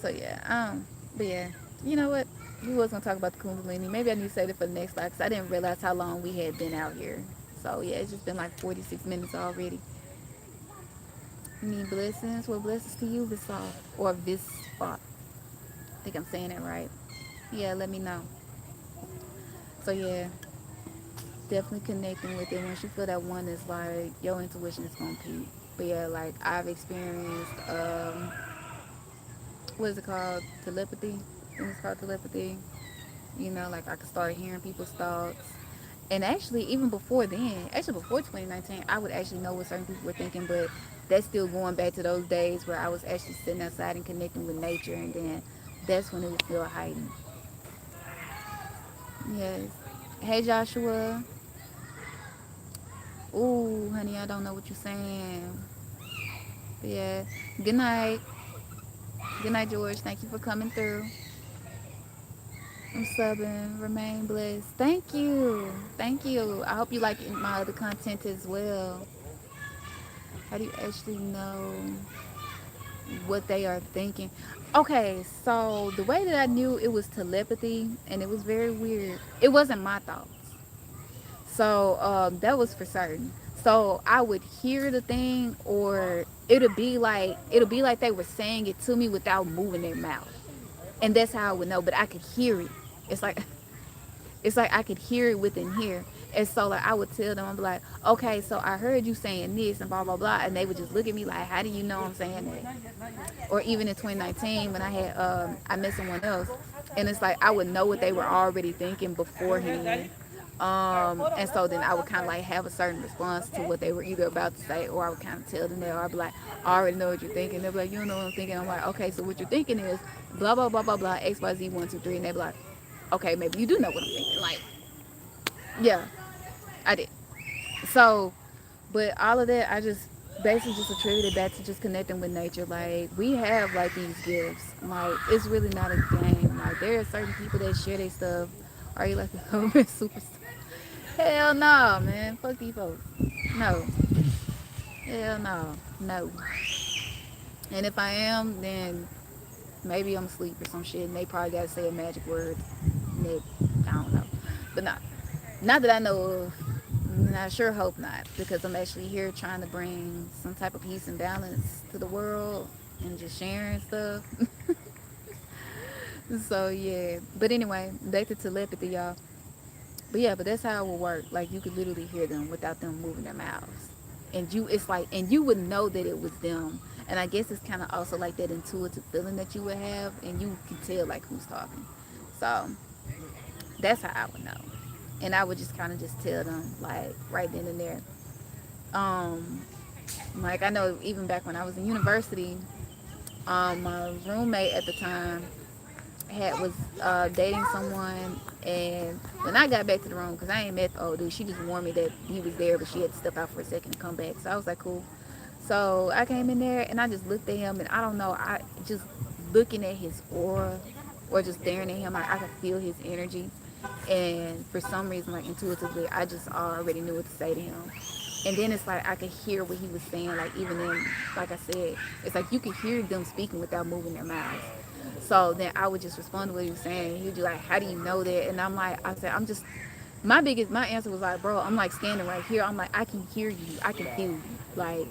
[SPEAKER 1] so yeah, but yeah, you know what? We was gonna talk about the Kundalini. Maybe I need to save it for the next slide because I didn't realize how long we had been out here. So yeah, it's just been like 46 minutes already. You need blessings? What blessings to you, Visal? Or Visfot? I think I'm saying it right. Yeah, let me know. So yeah, definitely connecting with it. Once you feel that one is like your intuition is gonna peak. But yeah, like I've experienced what is it called? Telepathy. I think it's called telepathy. You know, like I could start hearing people's thoughts. And actually, even before then, actually before 2019, I would actually know what certain people were thinking, but that's still going back to those days where I was actually sitting outside and connecting with nature, and then that's when it would feel heightened. Yes. Hey, Joshua. Ooh, honey, I don't know what you're saying. But yeah. Good night. Good night, George. Thank you for coming through. I'm subbing. Remain blessed. Thank you. Thank you. I hope you like my other content as well. How do you actually know what they are thinking? Okay, so the way that I knew it was telepathy, and it was very weird, it wasn't my thoughts. So that was for certain. So I would hear the thing, or it'll be like they were saying it to me without moving their mouth, and that's how I would know. But I could hear it. It's like it's like I could hear it within here. And so like I would tell them, I'd be like, okay, so I heard you saying this and blah blah blah, and they would just look at me like, how do you know I'm saying that? Or even in 2019 when I met someone else, and it's like I would know what they were already thinking beforehand. And so then I would kind of like have a certain response to what they were either about to say, or I would kind of tell them that, or I'd be like, I already know what you're thinking. They'll be like, you don't know what I'm thinking. I'm like, okay, so what you're thinking is blah blah blah blah blah XYZ 1 2 3, and they'd be like, okay, maybe you do know what I'm thinking. Like, yeah, I did. So, but all of that, I just basically just attributed back to just connecting with nature. Like, we have like these gifts. Like, it's really not a game. Like, there are certain people that share their stuff. Are you like a government superstar? Hell no, man. Fuck these folks. No. Hell no. No. And if I am, then maybe I'm asleep or some shit, and they probably got to say a magic word. That, I don't know. But not that I know of. And I sure hope not, because I'm actually here trying to bring some type of peace and balance to the world and just sharing stuff. So yeah. But anyway, back to telepathy, y'all. But yeah, but that's how it will work. Like you could literally hear them without them moving their mouths. And it's like, and you would know that it was them. And I guess it's kind of also like that intuitive feeling that you would have, and you can tell like who's talking. So that's how I would know. And I would just kind of just tell them like right then and there. Um, like I know even back when I was in university, my roommate at the time, was dating someone, and when I got back to the room, because I ain't met the old dude, she just warned me that he was there, but she had to step out for a second to come back. So I was like, cool. So I came in there and I just looked at him, and I don't know, I just looking at his aura or just staring at him, I could feel his energy. And for some reason, like intuitively, I just already knew what to say to him. And then it's like I could hear what he was saying, like even in, like I said, it's like you could hear them speaking without moving their mouths. So then I would just respond to what he was saying. He'd be like, "How do you know that?" And I'm like, I said, "I'm just." My answer was like, "Bro, I'm like standing right here. I'm like, I can hear you. I can feel you." Like,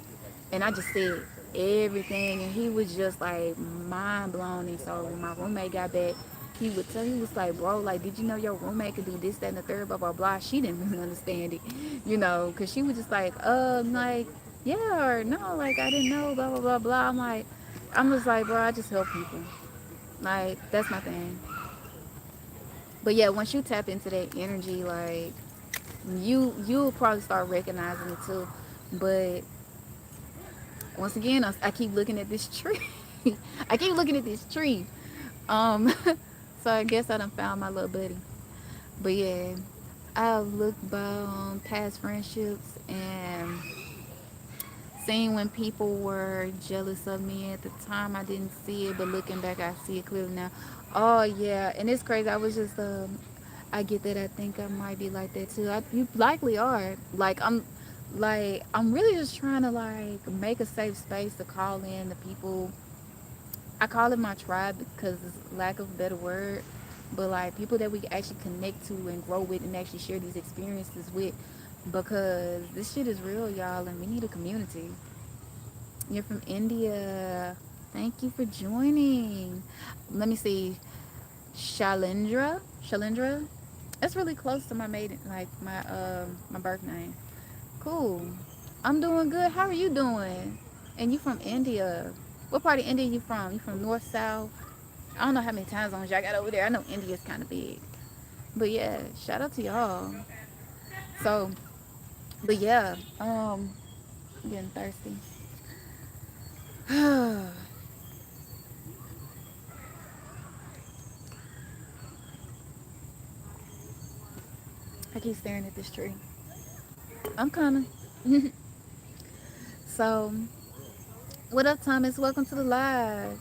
[SPEAKER 1] and I just said everything, and he was just like mind blown. And so when my roommate got back, he was like, "Bro, like, did you know your roommate could do this, that, and the third, blah, blah, blah." She didn't really understand it, because she was just like, yeah, or no, like, I didn't know, blah, blah, blah, blah. I'm just like, bro, I just help people. Like, that's my thing. But yeah, once you tap into that energy, like, you'll probably start recognizing it too. But once again, I keep looking at this tree. I keep looking at this tree. Um, so I guess I done found my little buddy. But yeah, I've looked by past friendships and seen when people were jealous of me at the time. I didn't see it, but looking back, I see it clearly now. Oh yeah, and it's crazy. I was just I get that. I think I might be like that too. You likely are. I'm really just trying to like make a safe space to call in the people. I call it my tribe because it's lack of a better word, but like people that we actually connect to and grow with and actually share these experiences with, because this shit is real, y'all, and we need a community. You're from India. Thank you for joining. Let me see. Shalindra. Shalindra. That's really close to my maiden, like my birth name. Cool. I'm doing good. How are you doing? And you from India? What part of India you from? You from north, south? I don't know how many time zones y'all got over there. I know India's kind of big. But yeah, shout out to y'all. So, but yeah, I'm getting thirsty. I keep staring at this tree. I'm coming. So, what up, Thomas? Welcome to the live.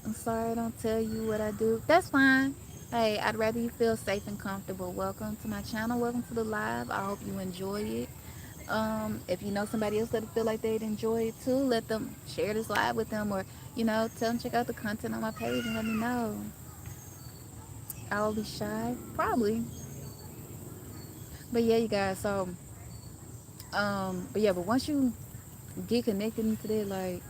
[SPEAKER 1] I'm sorry I don't tell you what I do. That's fine. Hey, I'd rather you feel safe and comfortable. Welcome to my channel. Welcome to the live. I hope you enjoy it. If you know somebody else that feel like they'd enjoy it too, let them share this live with them, or tell them check out the content on my page and let me know. I will be shy, probably. But yeah, you guys. So, but yeah, but once you get connected into that, like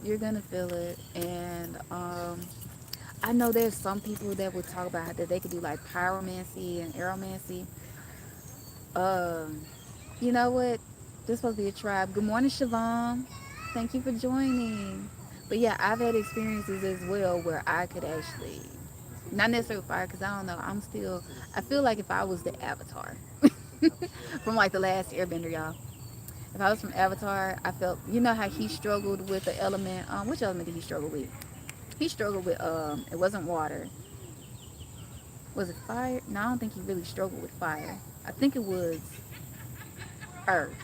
[SPEAKER 1] you're gonna feel it, and I know there's some people that would talk about that they could do like pyromancy and aromancy. Um, you know what? This supposed to be a tribe. Good morning, Siobhan. Thank you for joining. But yeah, I've had experiences as well where I could actually, not necessarily fire, because I don't know. I feel like if I was the Avatar from like the last Airbender, y'all. If I was from Avatar, I felt, how he struggled with the element. Which element did he struggle with? He struggled with, it wasn't water. Was it fire? No, I don't think he really struggled with fire. I think it was earth.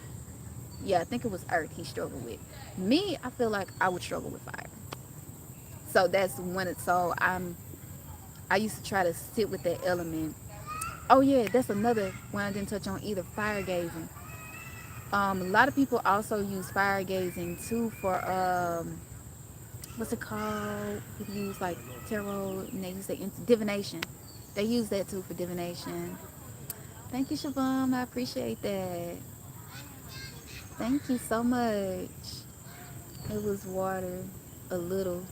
[SPEAKER 1] Yeah, I think it was earth he struggled with. Me, I feel like I would struggle with fire. So that's when it's so I used to try to sit with that element. Oh yeah, that's another one I didn't touch on either, fire gazing. A lot of people also use fire gazing too for what's it called? People use like tarot and they use it into divination. They use that too for divination. Thank you, Shabam. I appreciate that. Thank you so much. It was water, a little.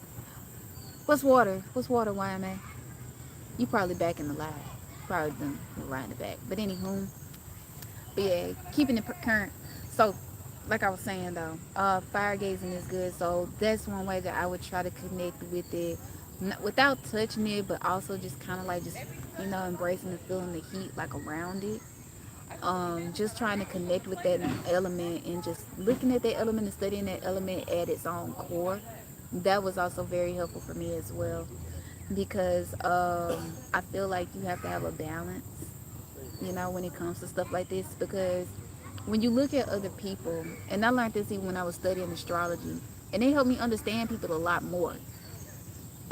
[SPEAKER 1] What's water? What's water, YMA? You probably back in the live. Probably done right in the back. But anywho, but yeah, keeping it current. So, like I was saying though, fire gazing is good. So that's one way that I would try to connect with it, without touching it, but also just kind of like just embracing and feeling the heat like around it. Just trying to connect with that element and just looking at that element and studying that element at its own core. that was also very helpful for me as well, because I feel like you have to have a balance, when it comes to stuff like this, because when you look at other people, and I learned this even when I was studying astrology, and it helped me understand people a lot more.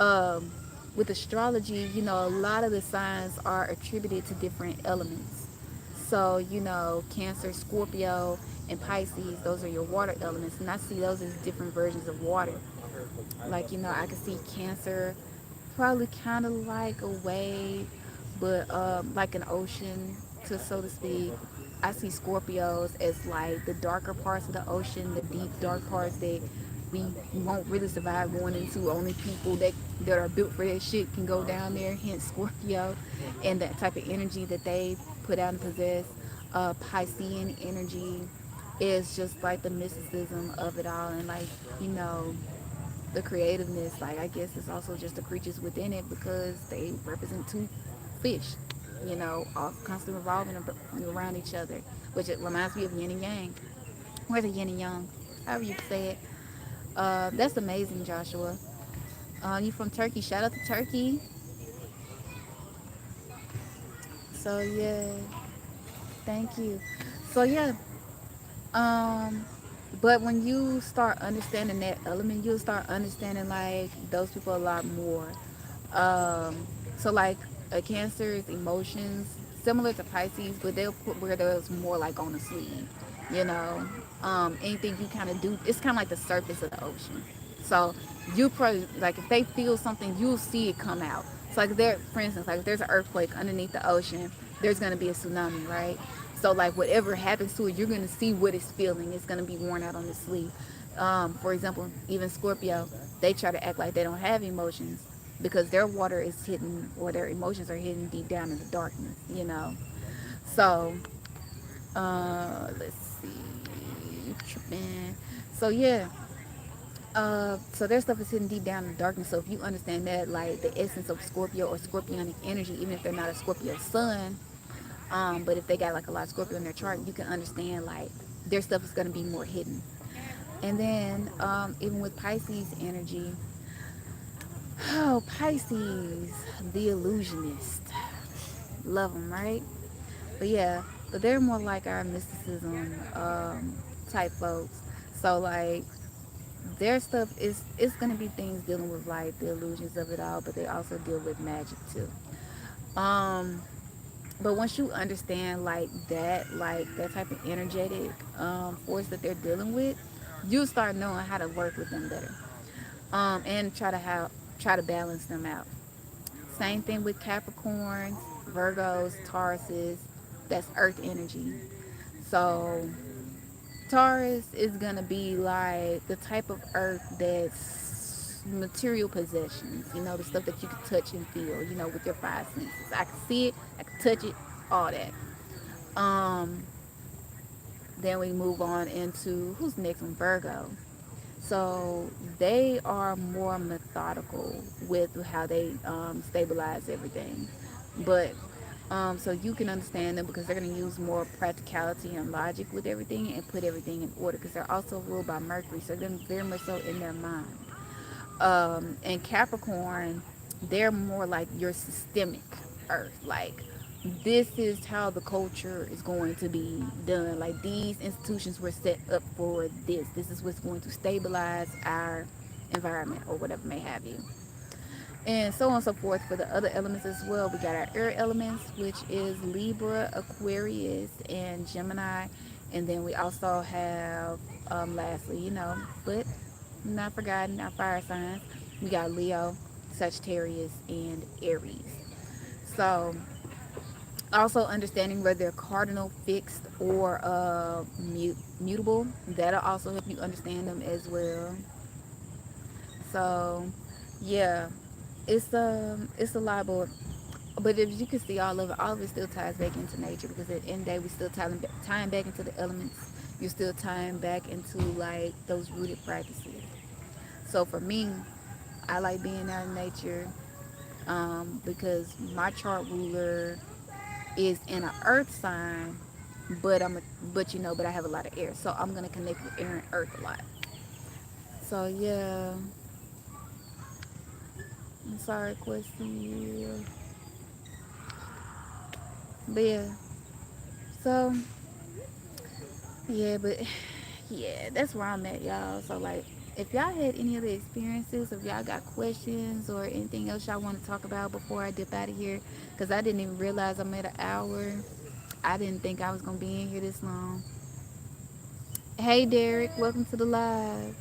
[SPEAKER 1] um, with astrology, a lot of the signs are attributed to different elements. So, Cancer, Scorpio, and Pisces, those are your water elements. And I see those as different versions of water. Like, I can see Cancer probably kind of like a wave, but like an ocean, to so to speak. I see Scorpios as like the darker parts of the ocean, the deep dark parts that we won't really survive going into. Only people that are built for that shit can go down there. Hence Scorpio, and that type of energy that they put out and possess. Piscean energy is just like the mysticism of it all, and like you know the creativeness. Like I guess it's also just the creatures within it because they represent two fish, all constantly revolving around each other, which it reminds me of yin and yang. Where's the yin and yang? However you say it. That's amazing, Joshua. You from Turkey? Shout out to Turkey. So yeah, thank you. So yeah, um, but when you start understanding that element, you'll start understanding like those people a lot more. Um, so like a Cancer is emotions similar to Pisces, but they'll put where there's more like on the sleeve. You know, anything you kind of do, it's kind of like the surface of the ocean. So you probably like if they feel something, you'll see it come out. So like there, for instance, like if there's an earthquake underneath the ocean, there's gonna be a tsunami, right? So like whatever happens to it, you're gonna see what it's feeling. It's gonna be worn out on the sleeve. For example, even Scorpio, they try to act like they don't have emotions because their water is hidden or their emotions are hidden deep down in the darkness. So let's see, tripping. So yeah, so their stuff is hidden deep down in the darkness. So if you understand that, like the essence of Scorpio or Scorpionic energy, even if they're not a Scorpio sun, but if they got like a lot of Scorpio in their chart, you can understand like their stuff is going to be more hidden. And then even with Pisces energy, oh, Pisces, the illusionist, love them, right? But yeah, but they're more like our mysticism type folks. So like their stuff is it's gonna be things dealing with like the illusions of it all, but they also deal with magic too. Um, but once you understand like that type of energetic force that they're dealing with, you start knowing how to work with them better. And try to balance them out. Same thing with Capricorns, Virgos, Tauruses. That's Earth energy. So Taurus is gonna be like the type of Earth that's material possessions. The stuff that you can touch and feel. With your five senses. I can see it, I can touch it, all that. Um, then we move on into who's next one, Virgo. So they are more methodical with how they stabilize everything. But so you can understand them because they're going to use more practicality and logic with everything and put everything in order because they're also ruled by Mercury. So they're very much so in their mind. And Capricorn, they're more like your systemic earth. Like this is how the culture is going to be done. Like these institutions were set up for this. This is what's going to stabilize our environment or whatever may have you. And so on and so forth for the other elements as well. We got our air elements, which is Libra, Aquarius, and Gemini. And then we also have, lastly, but not forgotten, our fire signs. We got Leo, Sagittarius, and Aries. So also understanding whether they're cardinal, fixed, or mutable. That'll also help you understand them as well. So yeah, it's a lot, but if you can see all of it still ties back into nature because at the end of the day we still tying back into the elements. You're still tying back into like those rooted practices. So for me, I like being out in nature because my chart ruler is in an earth sign, but I have a lot of air, so I'm gonna connect with air and earth a lot. So yeah, I'm sorry, question. But yeah, so yeah, but yeah, that's where I'm at, y'all. So like, if y'all had any other experiences, if y'all got questions or anything else y'all want to talk about before I dip out of here, because I didn't even realize I'm at an hour. I didn't think I was gonna be in here this long. Hey Derek, welcome to the live.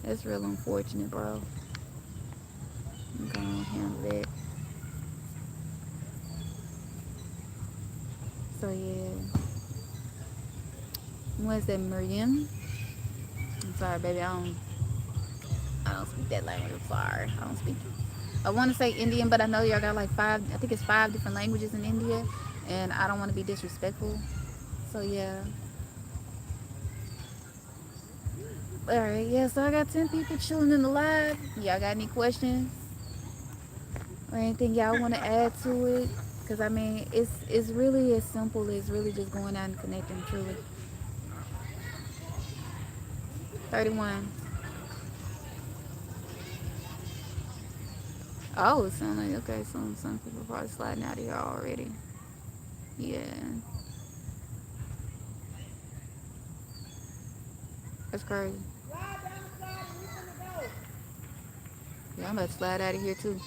[SPEAKER 1] That's real unfortunate, bro. I'm gonna handle that. So yeah, what's that, Miriam? I'm sorry, baby. I don't speak that language. I'm sorry. I don't speak. I want to say Indian, but I know y'all got like five. I think it's five different languages in India, and I don't want to be disrespectful. So yeah. All right. Yeah. So I got 10 people chilling in the live. Y'all got any questions or anything y'all want to add to it? Cause I mean, it's really as simple as really just going out and connecting. Truly. 31. Oh, it sounds like okay. Some people probably sliding out of here already. Yeah, that's crazy. Yeah, I'm about to slide out of here too.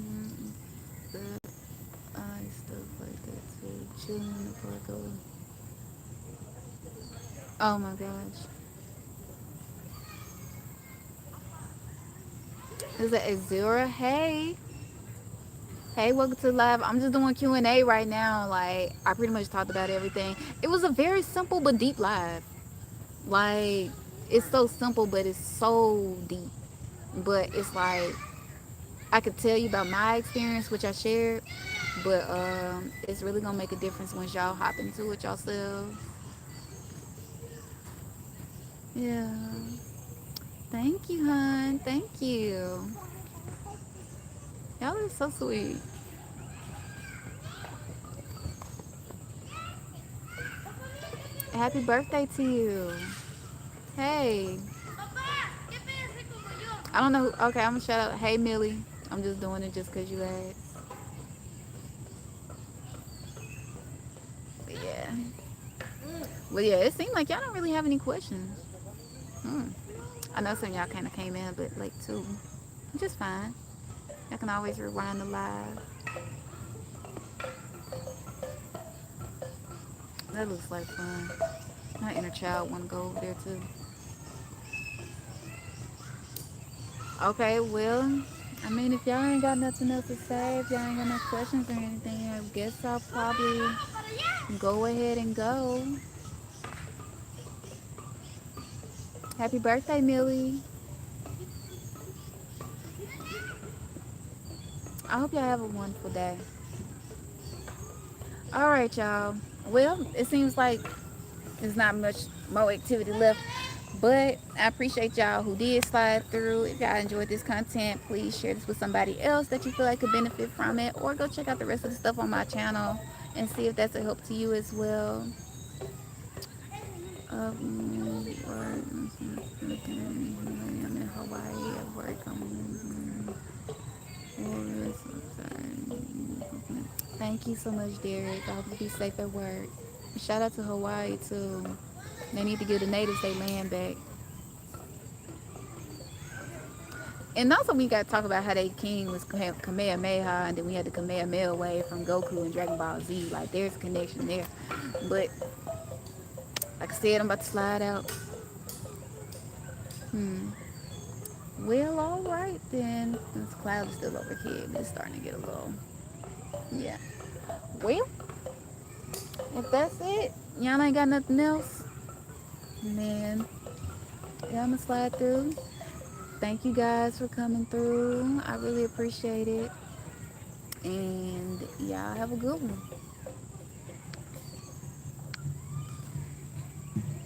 [SPEAKER 1] Mm, but I stuff like that too. Chilling in the park. Oh my gosh. Is it Azura? Hey. Hey, welcome to the live. I'm just doing Q&A right now. Like, I pretty much talked about everything. It was a very simple but deep live. Like, it's so simple, but it's so deep. But it's like, I could tell you about my experience, which I shared. But it's really going to make a difference once y'all hop into it yourselves. Yeah. Thank you, hon. Thank you. Y'all are so sweet. Happy birthday to you. Hey. I don't know. Okay, I'm gonna shout out. Hey, Millie. I'm just doing it just because you asked. But yeah. Well, yeah, it seemed like y'all don't really have any questions. Hmm. I know some of y'all kind of came in a bit late too. Which is fine. Y'all can always rewind the live. That looks like fun. My inner child want to go over there too. Okay, well, I mean, if y'all ain't got nothing else to say, if y'all ain't got no questions or anything, I guess I'll probably go ahead and go. Happy birthday, Millie. I hope y'all have a wonderful day. All right, y'all. Well, it seems like there's not much more activity left, but I appreciate y'all who did slide through. If y'all enjoyed this content, please share this with somebody else that you feel like could benefit from it, or go check out the rest of the stuff on my channel and see if that's a help to you as well. I'm in Hawaii at work. Thank you so much, Derek. I hope you be safe at work. Shout out to Hawaii too. They need to give the natives their land back. And also we got to talk about how they king was Kamehameha, and then we had the Kamehameha wave from Goku and Dragon Ball Z. Like there's a connection there. But like I said, I'm about to slide out. Hmm. Well, all right then. This cloud is still overhead. It's starting to get a little. Yeah. Well, if that's it, y'all ain't got nothing else, man. Yeah, I'm gonna slide through. Thank you guys for coming through. I really appreciate it. And y'all have a good one.